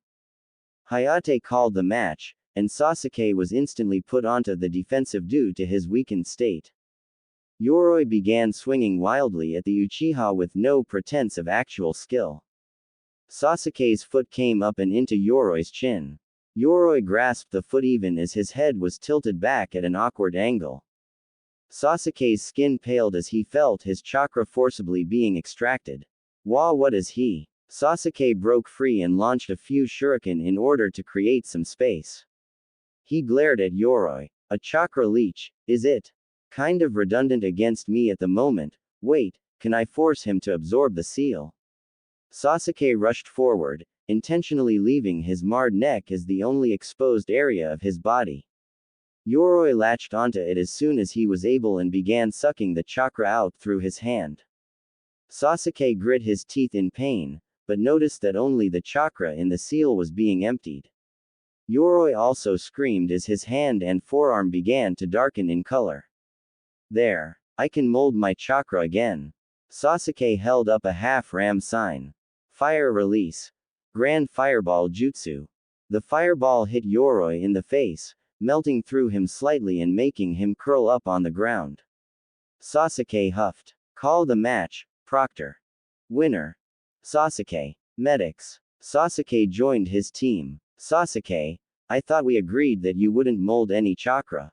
Hayate called the match, and Sasuke was instantly put onto the defensive due to his weakened state. Yoroi began swinging wildly at the Uchiha with no pretense of actual skill. Sasuke's foot came up and into Yoroi's chin. Yoroi grasped the foot even as his head was tilted back at an awkward angle. Sasuke's skin paled as he felt his chakra forcibly being extracted. What is he? Sasuke broke free and launched a few shuriken in order to create some space. He glared at Yoroi. A chakra leech, is it? Kind of redundant against me at the moment. Wait, can I force him to absorb the seal? Sasuke rushed forward, intentionally leaving his marred neck as the only exposed area of his body. Yoroi latched onto it as soon as he was able and began sucking the chakra out through his hand. Sasuke grit his teeth in pain, but noticed that only the chakra in the seal was being emptied. Yoroi also screamed as his hand and forearm began to darken in color. There. I can mold my chakra again. Sasuke held up a half-ram sign. Fire release. Grand Fireball Jutsu. The fireball hit Yoroi in the face, melting through him slightly and making him curl up on the ground. Sasuke huffed. Call the match, Proctor. Winner. Sasuke. Medics. Sasuke joined his team. Sasuke, I thought we agreed that you wouldn't mold any chakra.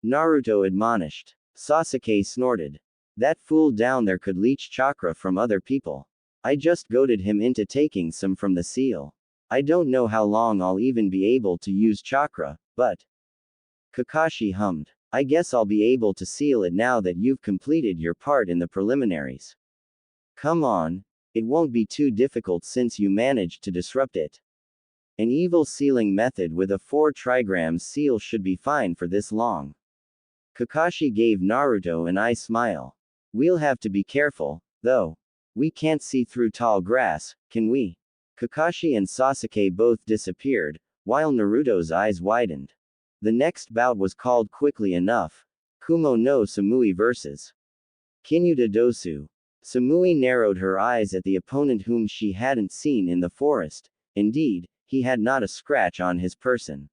Naruto admonished. Sasuke snorted. That fool down there could leech chakra from other people. I just goaded him into taking some from the seal. I don't know how long I'll even be able to use chakra, but. Kakashi hummed. I guess I'll be able to seal it now that you've completed your part in the preliminaries. Come on. It won't be too difficult since you managed to disrupt it. An evil sealing method with a 4 trigrams seal should be fine for this long. Kakashi gave Naruto an eye smile. We'll have to be careful, though. We can't see through tall grass, can we? Kakashi and Sasuke both disappeared, while Naruto's eyes widened. The next bout was called quickly enough. Kumo no Samui vs. Kinuta Dosu. Samui narrowed her eyes at the opponent whom she hadn't seen in the forest. Indeed, he had not a scratch on his person.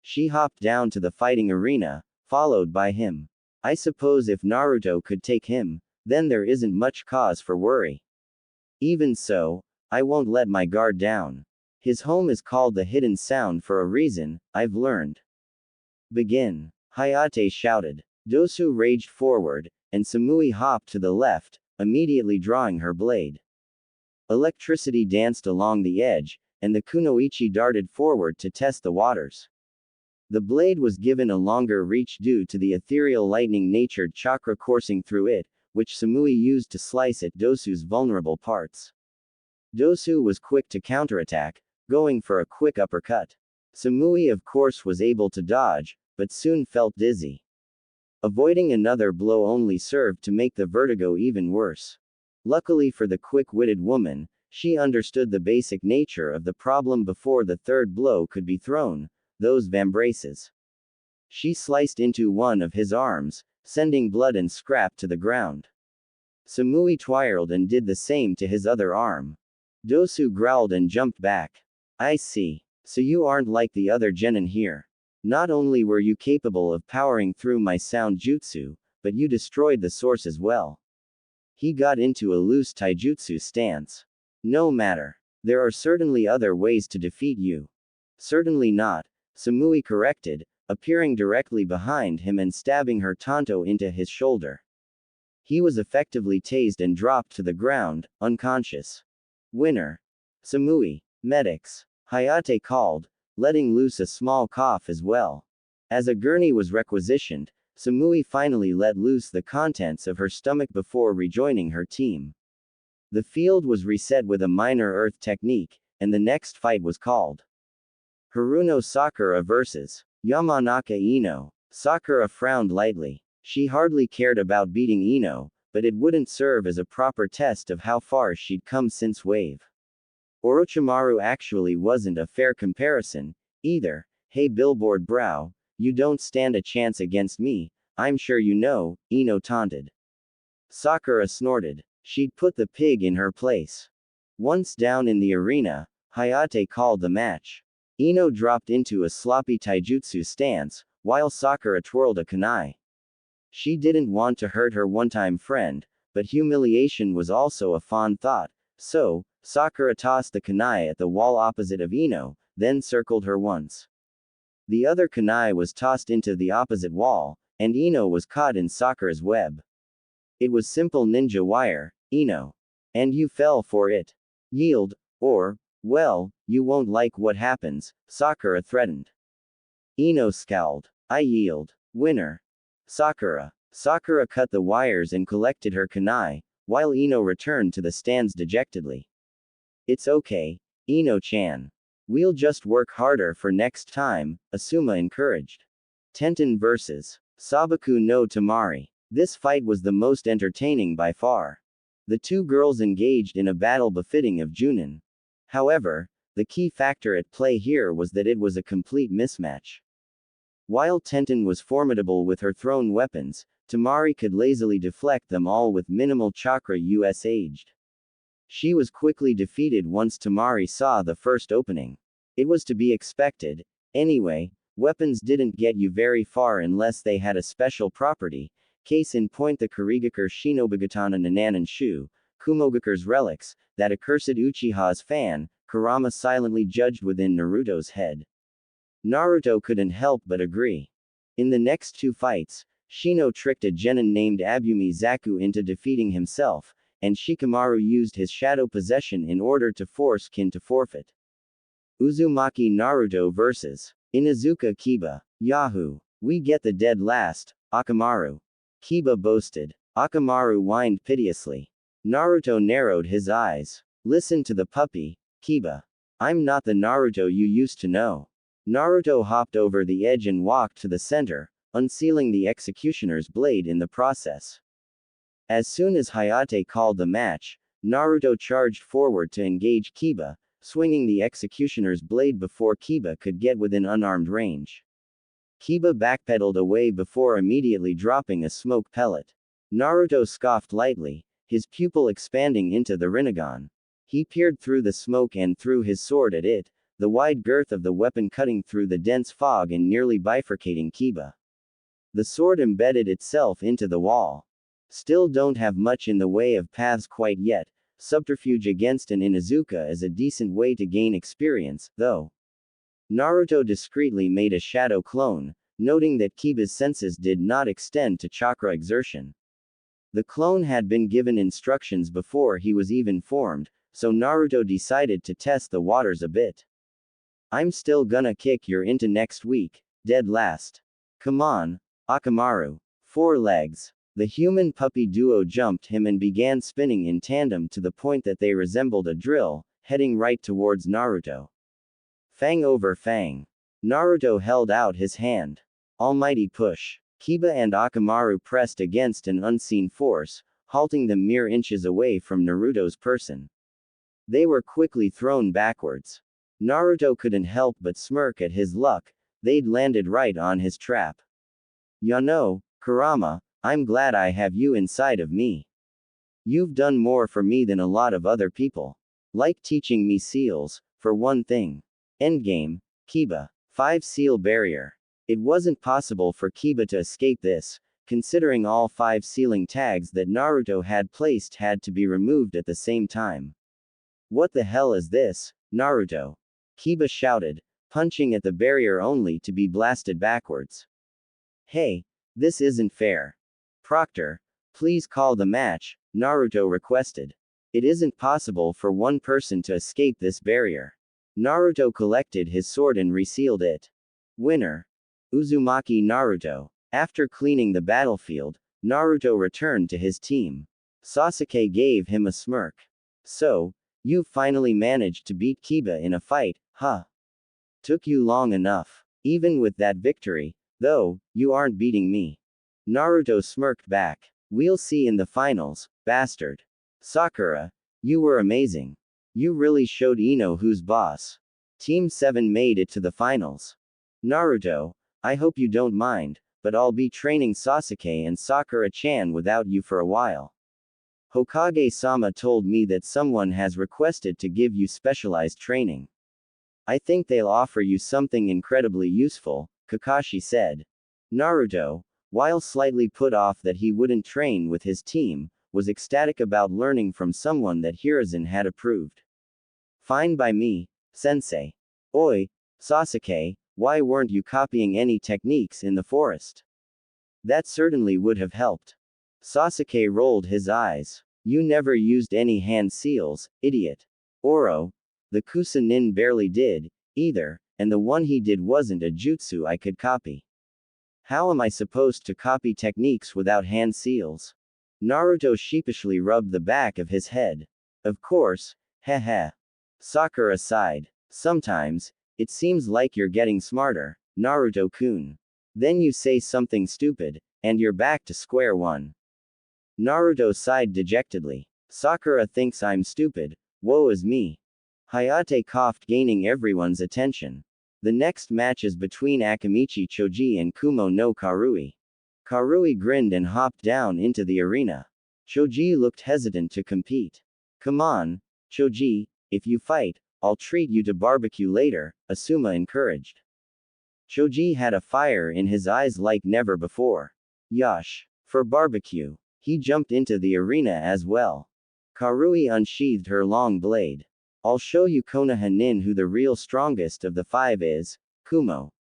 She hopped down to the fighting arena, followed by him. I suppose if Naruto could take him, then there isn't much cause for worry. Even so, I won't let my guard down. His home is called the Hidden Sound for a reason, I've learned. Begin. Hayate shouted. Dosu raged forward, and Samui hopped to the left, immediately drawing her blade. Electricity danced along the edge, and the kunoichi darted forward to test the waters. The blade was given a longer reach due to the ethereal lightning-natured chakra coursing through it, which Samui used to slice at Dosu's vulnerable parts. Dosu was quick to counterattack, going for a quick uppercut. Samui of course was able to dodge, but soon felt dizzy. Avoiding another blow only served to make the vertigo even worse. Luckily for the quick-witted woman, she understood the basic nature of the problem before the third blow could be thrown, those vambraces. She sliced into one of his arms, sending blood and scrap to the ground. Samui twirled and did the same to his other arm. Dosu growled and jumped back. I see. So you aren't like the other genin here. Not only were you capable of powering through my sound jutsu, but you destroyed the source as well. He got into a loose taijutsu stance. No matter. There are certainly other ways to defeat you. Certainly not, Samui corrected, appearing directly behind him and stabbing her tanto into his shoulder. He was effectively tased and dropped to the ground, unconscious. Winner. Samui. Medics. Hayate called, letting loose a small cough as well. As a gurney was requisitioned, Samui finally let loose the contents of her stomach before rejoining her team. The field was reset with a minor earth technique, and the next fight was called. Haruno Sakura vs. Yamanaka Ino. Sakura frowned lightly. She hardly cared about beating Ino, but it wouldn't serve as a proper test of how far she'd come since Wave. Orochimaru actually wasn't a fair comparison, either. Hey Billboard Brow, you don't stand a chance against me, I'm sure you know, Ino taunted. Sakura snorted. She'd put the pig in her place. Once down in the arena, Hayate called the match. Ino dropped into a sloppy taijutsu stance, while Sakura twirled a kunai. She didn't want to hurt her one-time friend, but humiliation was also a fond thought, so, Sakura tossed the kunai at the wall opposite of Ino, then circled her once. The other kunai was tossed into the opposite wall, and Ino was caught in Sakura's web. It was simple ninja wire, Ino. And you fell for it. Yield, or, well, you won't like what happens, Sakura threatened. Ino scowled. I yield. Winner. Sakura. Sakura cut the wires and collected her kunai, while Ino returned to the stands dejectedly. It's okay, Ino-chan. We'll just work harder for next time, Asuma encouraged. Tenten vs. Sabaku no Tamari. This fight was the most entertaining by far. The two girls engaged in a battle befitting of Junin. However, the key factor at play here was that it was a complete mismatch. While Tenten was formidable with her thrown weapons, Tamari could lazily deflect them all with minimal chakra aged. She was quickly defeated once Tamari saw the first opening. It was to be expected. Anyway, weapons didn't get you very far unless they had a special property. Case in point the Kurigakure Shinobigatana Nananan Shu, Kumogakure's relics, that accursed Uchiha's fan, Kurama silently judged within Naruto's head. Naruto couldn't help but agree. In the next two fights, Shino tricked a genin named Abumi Zaku into defeating himself, and Shikamaru used his shadow possession in order to force Kin to forfeit. Uzumaki Naruto vs. Inuzuka Kiba. Yahoo! We get the dead last, Akamaru. Kiba boasted. Akamaru whined piteously. Naruto narrowed his eyes. Listen to the puppy, Kiba. I'm not the Naruto you used to know. Naruto hopped over the edge and walked to the center, unsealing the executioner's blade in the process. As soon as Hayate called the match, Naruto charged forward to engage Kiba, swinging the executioner's blade before Kiba could get within unarmed range. Kiba backpedaled away before immediately dropping a smoke pellet. Naruto scoffed lightly, his pupil expanding into the Rinnegan. He peered through the smoke and threw his sword at it, the wide girth of the weapon cutting through the dense fog and nearly bifurcating Kiba. The sword embedded itself into the wall. Still don't have much in the way of paths quite yet. Subterfuge against an Inuzuka is a decent way to gain experience, though. Naruto discreetly made a shadow clone, noting that Kiba's senses did not extend to chakra exertion. The clone had been given instructions before he was even formed, so Naruto decided to test the waters a bit. I'm still gonna kick your into next week, dead last. Come on, Akamaru. 4 legs. The human puppy duo jumped him and began spinning in tandem to the point that they resembled a drill, heading right towards Naruto. Fang over fang. Naruto held out his hand. Almighty push. Kiba and Akamaru pressed against an unseen force, halting them mere inches away from Naruto's person. They were quickly thrown backwards. Naruto couldn't help but smirk at his luck, they'd landed right on his trap. Yano, Kurama, I'm glad I have you inside of me. You've done more for me than a lot of other people. Like teaching me seals, for one thing. Endgame, Kiba. 5 seal barrier. It wasn't possible for Kiba to escape this, considering all 5 sealing tags that Naruto had placed had to be removed at the same time. What the hell is this, Naruto? Kiba shouted, punching at the barrier only to be blasted backwards. Hey, this isn't fair. Proctor, please call the match, Naruto requested. It isn't possible for one person to escape this barrier. Naruto collected his sword and resealed it. Winner. Uzumaki Naruto. After cleaning the battlefield, Naruto returned to his team. Sasuke gave him a smirk. So, you finally managed to beat Kiba in a fight, huh? Took you long enough. Even with that victory, though, you aren't beating me. Naruto smirked back. We'll see in the finals, bastard. Sakura, you were amazing. You really showed Ino who's boss. Team 7 made it to the finals. Naruto, I hope you don't mind, but I'll be training Sasuke and Sakura-chan without you for a while. Hokage-sama told me that someone has requested to give you specialized training. I think they'll offer you something incredibly useful, Kakashi said. Naruto, while slightly put off that he wouldn't train with his team, was ecstatic about learning from someone that Hiruzen had approved. Fine by me, sensei. Oi, Sasuke, why weren't you copying any techniques in the forest? That certainly would have helped. Sasuke rolled his eyes. You never used any hand seals, idiot. Oro, the Kusanin barely did, either, and the one he did wasn't a jutsu I could copy. How am I supposed to copy techniques without hand seals? Naruto sheepishly rubbed the back of his head. Of course, heh. Sakura sighed. Sometimes, it seems like you're getting smarter, Naruto-kun. Then you say something stupid, and you're back to square one. Naruto sighed dejectedly. Sakura thinks I'm stupid, woe is me. Hayate coughed, gaining everyone's attention. The next match is between Akamichi Choji and Kumo no Karui. Karui grinned and hopped down into the arena. Choji looked hesitant to compete. Come on, Choji, if you fight, I'll treat you to barbecue later, Asuma encouraged. Choji had a fire in his eyes like never before. Yosh. For barbecue. He jumped into the arena as well. Karui unsheathed her long blade. I'll show you Konoha who the real strongest of the five is, Kumo.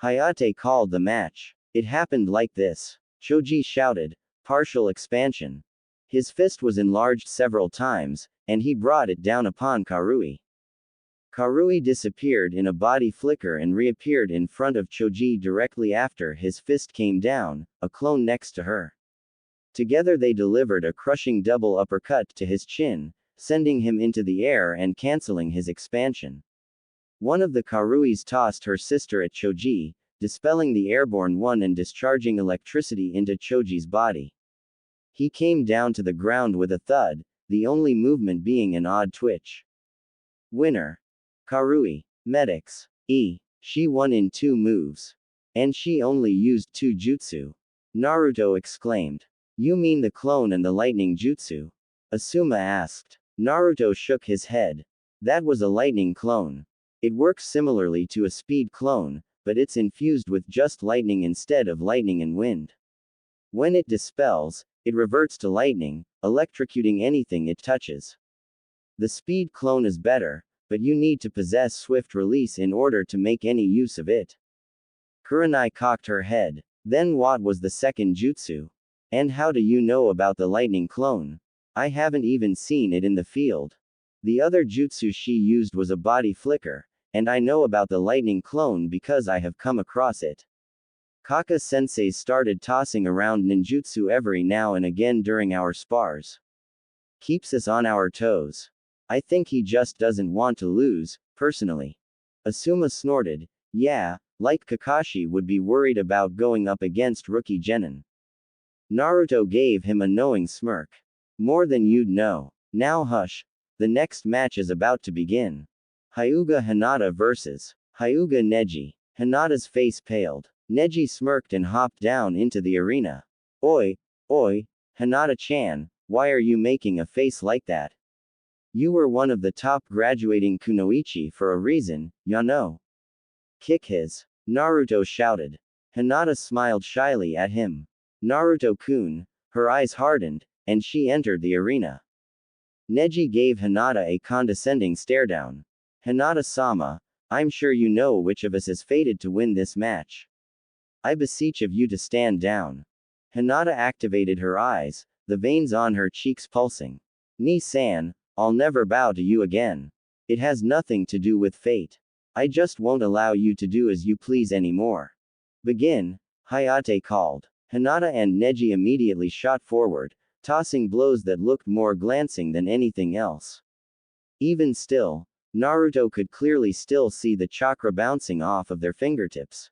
Hayate called the match. It happened like this. Choji shouted, partial expansion. His fist was enlarged several times, and he brought it down upon Karui. Karui disappeared in a body flicker and reappeared in front of Choji directly after his fist came down, a clone next to her. Together they delivered a crushing double uppercut to his chin, sending him into the air and canceling his expansion. One of the Karuis tossed her sister at Choji, dispelling the airborne one and discharging electricity into Choji's body. He came down to the ground with a thud, the only movement being an odd twitch. Winner. Karui. Medics. She won in 2 moves. And she only used 2 jutsu. Naruto exclaimed. You mean the clone and the lightning jutsu? Asuma asked. Naruto shook his head. That was a lightning clone. It works similarly to a speed clone, but it's infused with just lightning instead of lightning and wind. When it dispels, it reverts to lightning, electrocuting anything it touches. The speed clone is better, but you need to possess swift release in order to make any use of it. Kurenai cocked her head. Then what was the second jutsu? And how do you know about the lightning clone? I haven't even seen it in the field. The other jutsu she used was a body flicker, and I know about the lightning clone because I have come across it. Kaka-sensei started tossing around ninjutsu every now and again during our spars. Keeps us on our toes. I think he just doesn't want to lose, personally. Asuma snorted. Yeah, like Kakashi would be worried about going up against rookie Genin. Naruto gave him a knowing smirk. More than you'd know. Now hush. The next match is about to begin. Hyuga Hinata vs. Hyuga Neji. Hinata's face paled. Neji smirked and hopped down into the arena. Oi, Hinata-chan, why are you making a face like that? You were one of the top graduating kunoichi for a reason, ya know. Kick his. Naruto shouted. Hinata smiled shyly at him. Naruto-kun, her eyes hardened, and she entered the arena. Neji gave Hinata a condescending stare down. Hinata-sama, I'm sure you know which of us is fated to win this match. I beseech of you to stand down. Hinata activated her eyes, the veins on her cheeks pulsing. Ni-san, I'll never bow to you again. It has nothing to do with fate. I just won't allow you to do as you please anymore. Begin, Hayate called. Hinata and Neji immediately shot forward, tossing blows that looked more glancing than anything else. Even still, Naruto could clearly still see the chakra bouncing off of their fingertips.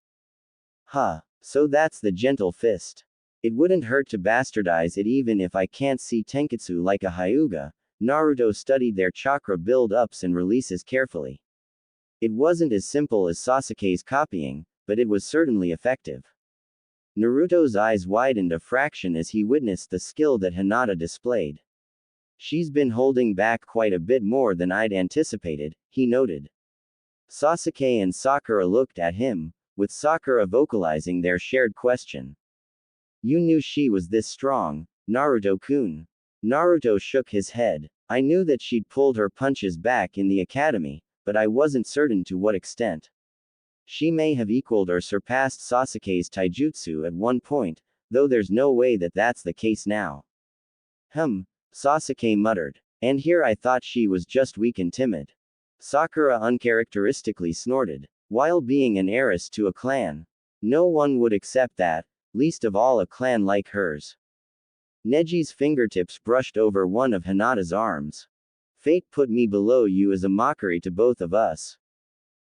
So that's the gentle fist. It wouldn't hurt to bastardize it even if I can't see Tenketsu like a Hyuga. Naruto studied their chakra build-ups and releases carefully. It wasn't as simple as Sasuke's copying, but it was certainly effective. Naruto's eyes widened a fraction as he witnessed the skill that Hinata displayed. She's been holding back quite a bit more than I'd anticipated, he noted. Sasuke and Sakura looked at him, with Sakura vocalizing their shared question. You knew she was this strong, Naruto-kun. Naruto shook his head. I knew that she'd pulled her punches back in the academy, but I wasn't certain to what extent. She may have equaled or surpassed Sasuke's taijutsu at one point, though there's no way that that's the case now. Sasuke muttered. And here I thought she was just weak and timid. Sakura uncharacteristically snorted. While being an heiress to a clan, no one would accept that, least of all a clan like hers. Neji's fingertips brushed over one of Hinata's arms. Fate put me below you as a mockery to both of us.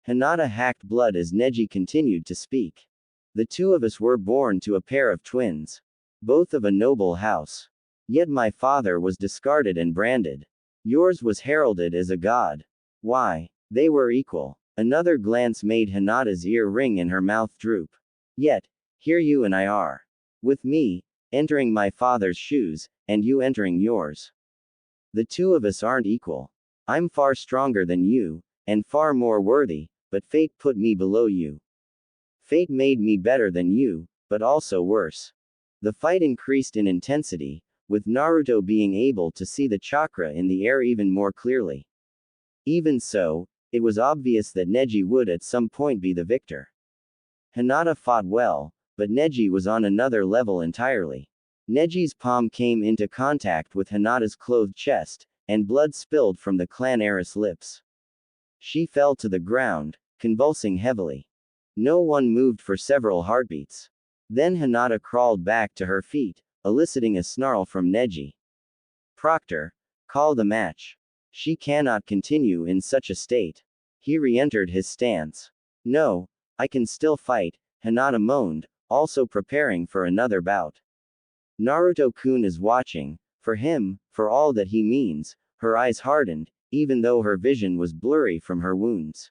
Hinata hacked blood as Neji continued to speak. The two of us were born to a pair of twins. Both of a noble house. Yet my father was discarded and branded. Yours was heralded as a god. Why? They were equal. Another glance made Hinata's ear ring and her mouth droop. Yet, here you and I are. With me, entering my father's shoes, and you entering yours. The two of us aren't equal. I'm far stronger than you, and far more worthy, but fate put me below you. Fate made me better than you, but also worse. The fight increased in intensity, with Naruto being able to see the chakra in the air even more clearly. Even so, it was obvious that Neji would at some point be the victor. Hinata fought well, but Neji was on another level entirely. Neji's palm came into contact with Hinata's clothed chest, and blood spilled from the clan heiress' lips. She fell to the ground, convulsing heavily. No one moved for several heartbeats. Then Hinata crawled back to her feet, eliciting a snarl from Neji. Proctor, call the match. She cannot continue in such a state. He re-entered his stance. No, I can still fight, Hinata moaned, also preparing for another bout. Naruto-kun is watching. For him, for all that he means, her eyes hardened, even though her vision was blurry from her wounds.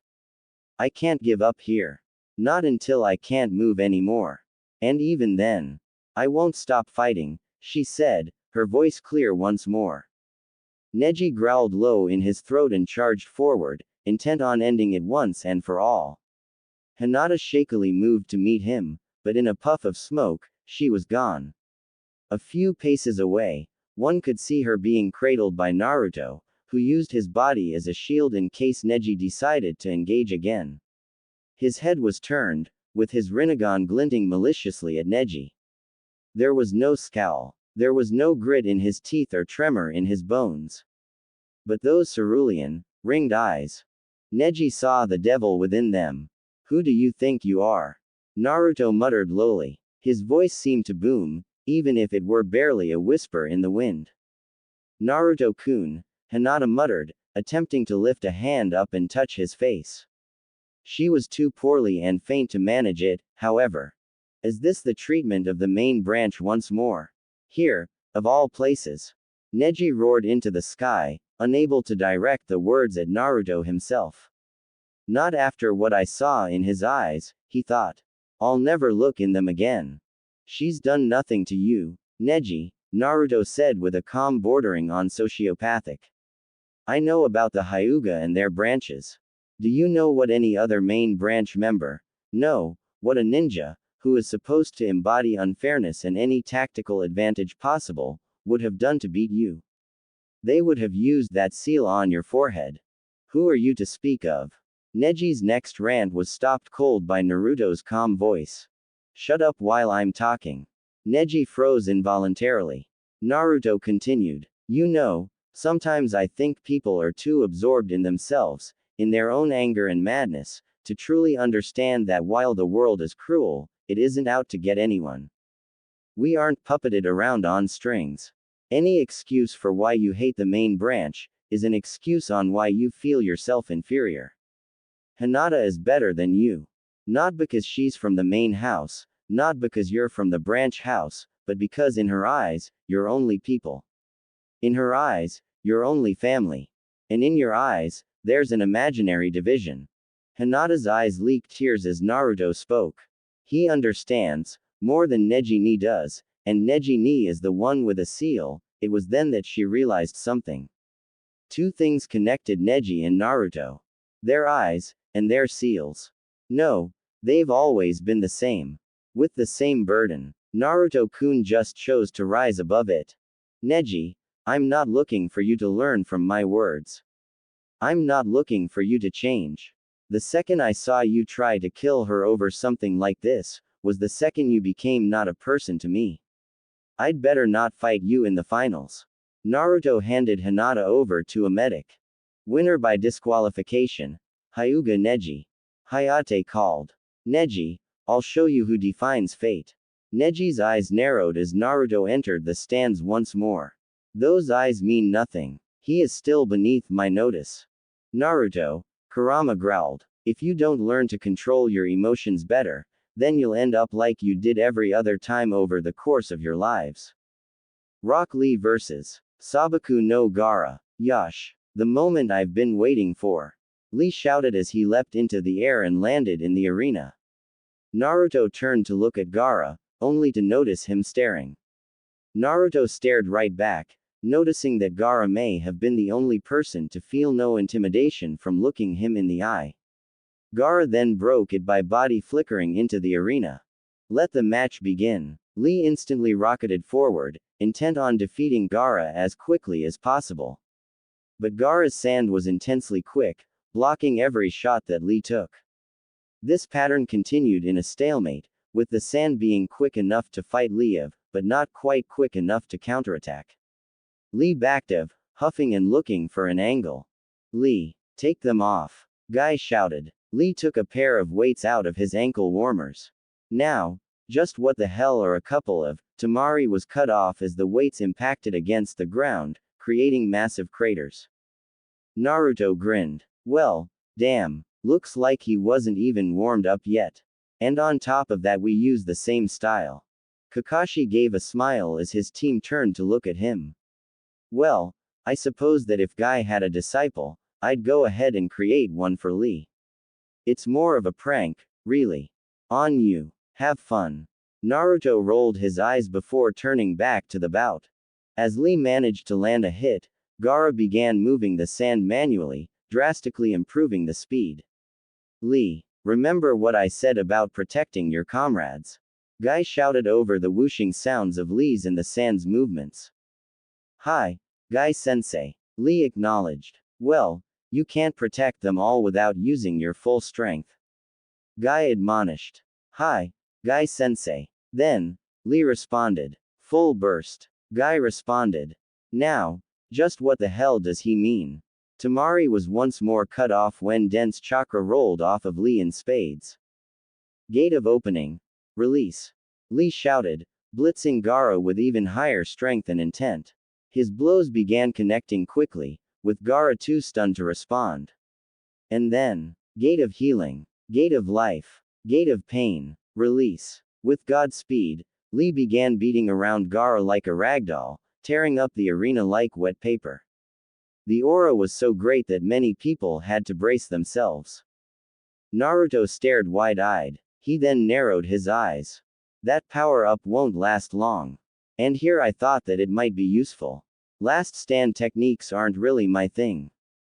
I can't give up here. Not until I can't move anymore. And even then. I won't stop fighting, she said, her voice clear once more. Neji growled low in his throat and charged forward, intent on ending it once and for all. Hinata shakily moved to meet him, but in a puff of smoke, she was gone. A few paces away, one could see her being cradled by Naruto, who used his body as a shield in case Neji decided to engage again. His head was turned, with his Rinnegan glinting maliciously at Neji. There was no scowl. There was no grit in his teeth or tremor in his bones. But those cerulean, ringed eyes. Neji saw the devil within them. Who do you think you are? Naruto muttered lowly. His voice seemed to boom, even if it were barely a whisper in the wind. Naruto-kun, Hinata muttered, attempting to lift a hand up and touch his face. She was too poorly and faint to manage it, however. Is this the treatment of the main branch once more? Here, of all places. Neji roared into the sky, unable to direct the words at Naruto himself. Not after what I saw in his eyes, he thought. I'll never look in them again. She's done nothing to you, Neji, Naruto said with a calm bordering on sociopathic. I know about the Hyuga and their branches. Do you know what any other main branch member? No, what a ninja, who is supposed to embody unfairness and any tactical advantage possible, would have done to beat you. They would have used that seal on your forehead. Who are you to speak of? Neji's next rant was stopped cold by Naruto's calm voice. Shut up while I'm talking. Neji froze involuntarily. Naruto continued. You know, sometimes I think people are too absorbed in themselves, in their own anger and madness, to truly understand that while the world is cruel, it isn't out to get anyone. We aren't puppeted around on strings. Any excuse for why you hate the main branch is an excuse on why you feel yourself inferior. Hinata is better than you. Not because she's from the main house, not because you're from the branch house, but because in her eyes, you're only people. In her eyes, you're only family. And in your eyes, there's an imaginary division. Hinata's eyes leaked tears as Naruto spoke. He understands, more than Neji ni does, and Neji ni is the one with a seal. It was then that she realized something. Two things connected Neji and Naruto. Their eyes, and their seals. No, they've always been the same. With the same burden. Naruto-kun just chose to rise above it. Neji, I'm not looking for you to learn from my words. I'm not looking for you to change. The second I saw you try to kill her over something like this, was the second you became not a person to me. I'd better not fight you in the finals. Naruto handed Hinata over to a medic. Winner by disqualification. Hyuga Neji. Hayate called. Neji, I'll show you who defines fate. Neji's eyes narrowed as Naruto entered the stands once more. Those eyes mean nothing. He is still beneath my notice. Naruto, Kurama growled. If you don't learn to control your emotions better, then you'll end up like you did every other time over the course of your lives. Rock Lee vs. Sabaku no Gaara. Yash. The moment I've been waiting for. Lee shouted as he leapt into the air and landed in the arena. Naruto turned to look at Gaara, only to notice him staring. Naruto stared right back, noticing that Gaara may have been the only person to feel no intimidation from looking him in the eye. Gaara then broke it by body flickering into the arena. Let the match begin. Lee instantly rocketed forward, intent on defeating Gaara as quickly as possible. But Gaara's sand was intensely quick, blocking every shot that Lee took. This pattern continued in a stalemate, with the sand being quick enough to fight Lee, but not quite quick enough to counterattack. Lee backed up, huffing and looking for an angle. Lee, take them off. Guy shouted. Lee took a pair of weights out of his ankle warmers. Now, just what the hell are a couple of? Tamari was cut off as the weights impacted against the ground, creating massive craters. Naruto grinned. Well, damn, looks like he wasn't even warmed up yet. And on top of that we use the same style. Kakashi gave a smile as his team turned to look at him. Well, I suppose that if Guy had a disciple, I'd go ahead and create one for Lee. It's more of a prank, really. On you. Have fun. Naruto rolled his eyes before turning back to the bout. As Lee managed to land a hit, Gaara began moving the sand manually, drastically improving the speed. Lee, remember what I said about protecting your comrades. Guy shouted over the whooshing sounds of Lee's and the sand's movements. Hi, Guy-sensei. Lee acknowledged. Well, you can't protect them all without using your full strength. Guy admonished. Hi, Guy-sensei. Then, Lee responded. Full burst. Guy responded. Now, just what the hell does he mean? Tamari was once more cut off when dense chakra rolled off of Lee in spades. Gate of opening. Release. Lee shouted, blitzing Gaara with even higher strength and intent. His blows began connecting quickly, with Gaara too stunned to respond. And then, Gate of healing. Gate of life. Gate of pain. Release. With Godspeed, Lee began beating around Gaara like a ragdoll, tearing up the arena like wet paper. The aura was so great that many people had to brace themselves. Naruto stared wide-eyed. He then narrowed his eyes. That power-up won't last long. And here I thought that it might be useful. Last stand techniques aren't really my thing.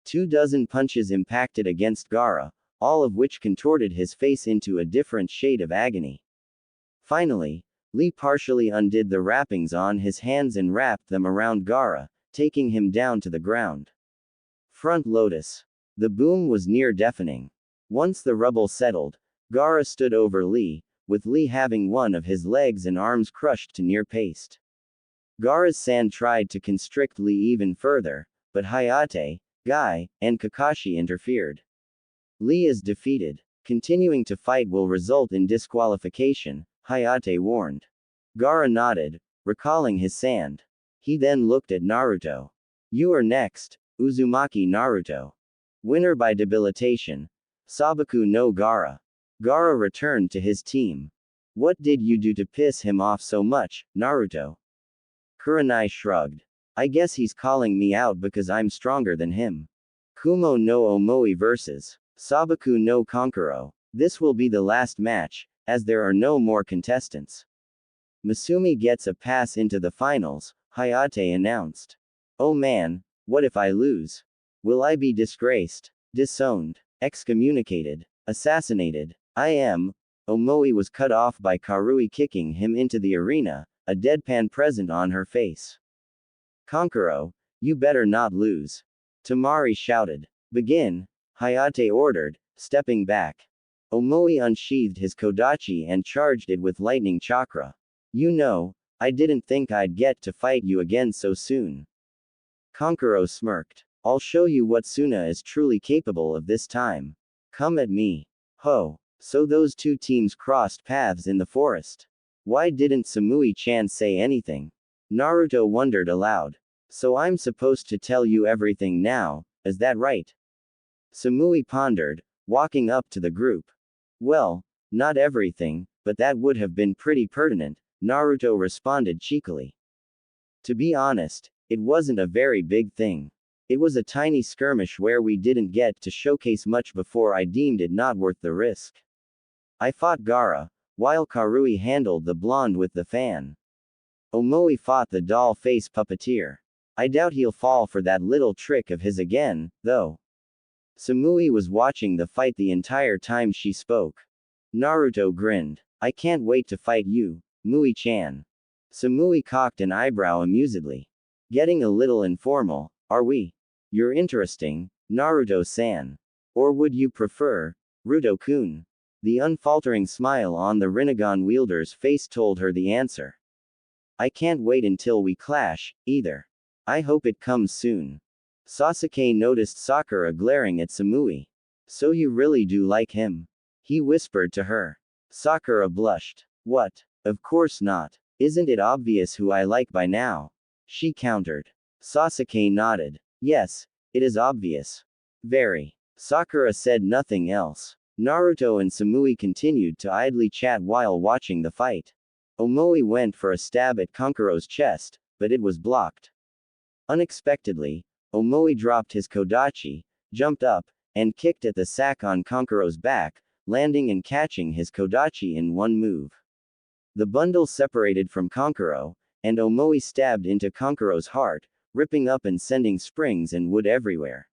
24 punches impacted against Gaara, all of which contorted his face into a different shade of agony. Finally, Lee partially undid the wrappings on his hands and wrapped them around Gaara, taking him down to the ground. Front Lotus. The boom was near deafening. Once the rubble settled, Gaara stood over Lee, with Lee having one of his legs and arms crushed to near paste. Gaara's sand tried to constrict Lee even further, but Hayate, Guy, and Kakashi interfered. Lee is defeated. Continuing to fight will result in disqualification, Hayate warned. Gaara nodded, recalling his sand. He then looked at Naruto. You are next, Uzumaki Naruto. Winner by debilitation. Sabaku no Gaara. Gaara returned to his team. What did you do to piss him off so much, Naruto? Kurenai shrugged. I guess he's calling me out because I'm stronger than him. Kumo no Omoi vs. Sabaku no Kankuro. This will be the last match, as there are no more contestants. Masumi gets a pass into the finals, Hayate announced. Oh man, what if I lose? Will I be disgraced, disowned, excommunicated, assassinated? I am. Omoi was cut off by Karui kicking him into the arena, a deadpan present on her face. Kankuro, you better not lose. Tamari shouted. Begin, Hayate ordered, stepping back. Omoi unsheathed his kodachi and charged it with lightning chakra. You know, I didn't think I'd get to fight you again so soon. Kankuro smirked. I'll show you what Suna is truly capable of this time. Come at me. Ho. So those two teams crossed paths in the forest. Why didn't Samui-chan say anything? Naruto wondered aloud. So I'm supposed to tell you everything now, is that right? Samui pondered, walking up to the group. Well, not everything, but that would have been pretty pertinent, Naruto responded cheekily. To be honest, it wasn't a very big thing. It was a tiny skirmish where we didn't get to showcase much before I deemed it not worth the risk. I fought Gaara, while Karui handled the blonde with the fan. Omoi fought the doll-face puppeteer. I doubt he'll fall for that little trick of his again, though. Samui was watching the fight the entire time she spoke. Naruto grinned. I can't wait to fight you, Mui-chan. Samui cocked an eyebrow amusedly. Getting a little informal, are we? You're interesting, Naruto-san. Or would you prefer, Ruto-kun? The unfaltering smile on the Rinnegan wielder's face told her the answer. I can't wait until we clash, either. I hope it comes soon. Sasuke noticed Sakura glaring at Samui. So you really do like him? He whispered to her. Sakura blushed. What? Of course not. Isn't it obvious who I like by now? She countered. Sasuke nodded. Yes, it is obvious. Very. Sakura said nothing else. Naruto and Samui continued to idly chat while watching the fight. Omoi went for a stab at Kankuro's chest, but it was blocked. Unexpectedly, Omoi dropped his kodachi, jumped up, and kicked at the sack on Kankuro's back, landing and catching his kodachi in one move. The bundle separated from Kankuro, and Omoi stabbed into Kankuro's heart, ripping up and sending springs and wood everywhere.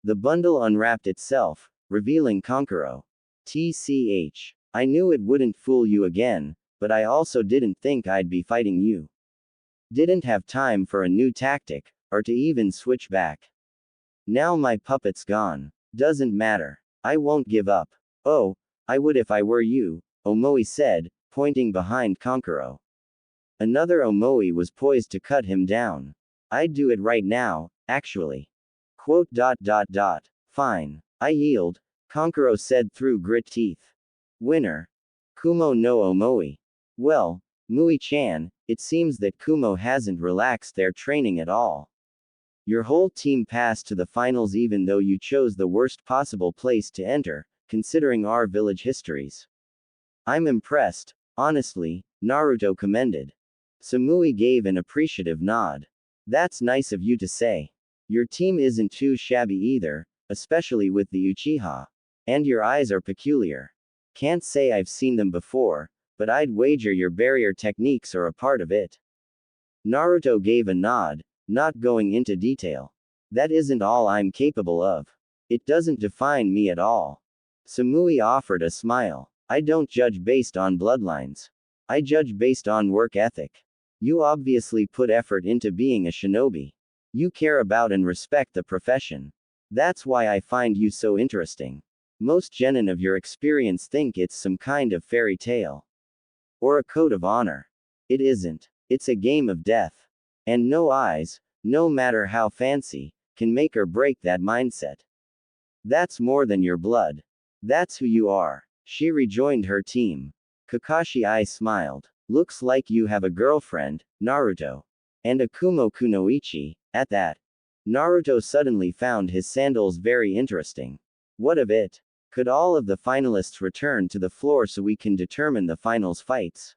The bundle unwrapped itself, revealing Kankuro. TCH. I knew it wouldn't fool you again, but I also didn't think I'd be fighting you. Didn't have time for a new tactic, or to even switch back. Now my puppet's gone. Doesn't matter. I won't give up. Oh, I would if I were you, Omoi said, pointing behind Kankuro. Another Omoi was poised to cut him down. I'd do it right now, actually. Quote. Fine. I yield, Kankuro said through grit teeth. Winner. Kumo no Omoi. Well, Mui-chan, it seems that Kumo hasn't relaxed their training at all. Your whole team passed to the finals even though you chose the worst possible place to enter, considering our village histories. I'm impressed, honestly, Naruto commended. Samui gave an appreciative nod. That's nice of you to say. Your team isn't too shabby either, especially with the Uchiha. And your eyes are peculiar. Can't say I've seen them before, but I'd wager your barrier techniques are a part of it. Naruto gave a nod, not going into detail. That isn't all I'm capable of. It doesn't define me at all. Samui offered a smile. I don't judge based on bloodlines. I judge based on work ethic. You obviously put effort into being a shinobi. You care about and respect the profession. That's why I find you so interesting. Most genin of your experience think it's some kind of fairy tale. Or a code of honor. It isn't. It's a game of death. And no eyes, no matter how fancy, can make or break that mindset. That's more than your blood. That's who you are. She rejoined her team. Kakashi I smiled. Looks like you have a girlfriend, Naruto. And a Kumo Kunoichi, at that. Naruto suddenly found his sandals very interesting. What of it? Could all of the finalists return to the floor so we can determine the finals fights?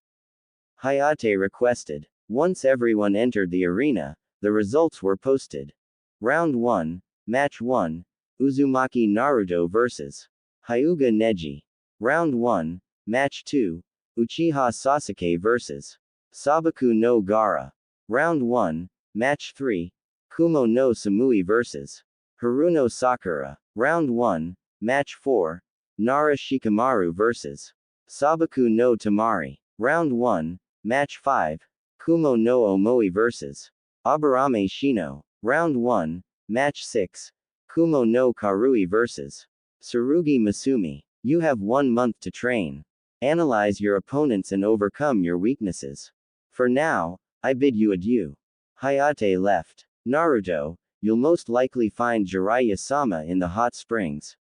Hayate requested. Once everyone entered the arena, the results were posted. Round 1, Match 1, Uzumaki Naruto vs. Hyuga Neji. Round 1, Match 2, Uchiha Sasuke vs. Sabaku no Gara. Round 1, Match 3. Kumo no Samui vs. Haruno Sakura. Round 1, Match 4. Nara Shikamaru vs. Sabaku no Tamari. Round 1, Match 5. Kumo no Omoi vs. Aburame Shino. Round 1, Match 6. Kumo no Karui vs. Tsurugi Masumi. You have 1 month to train. Analyze your opponents and overcome your weaknesses. For now, I bid you adieu. Hayate left. Naruto, you'll most likely find Jiraiya-sama in the hot springs.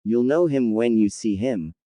You'll know him when you see him,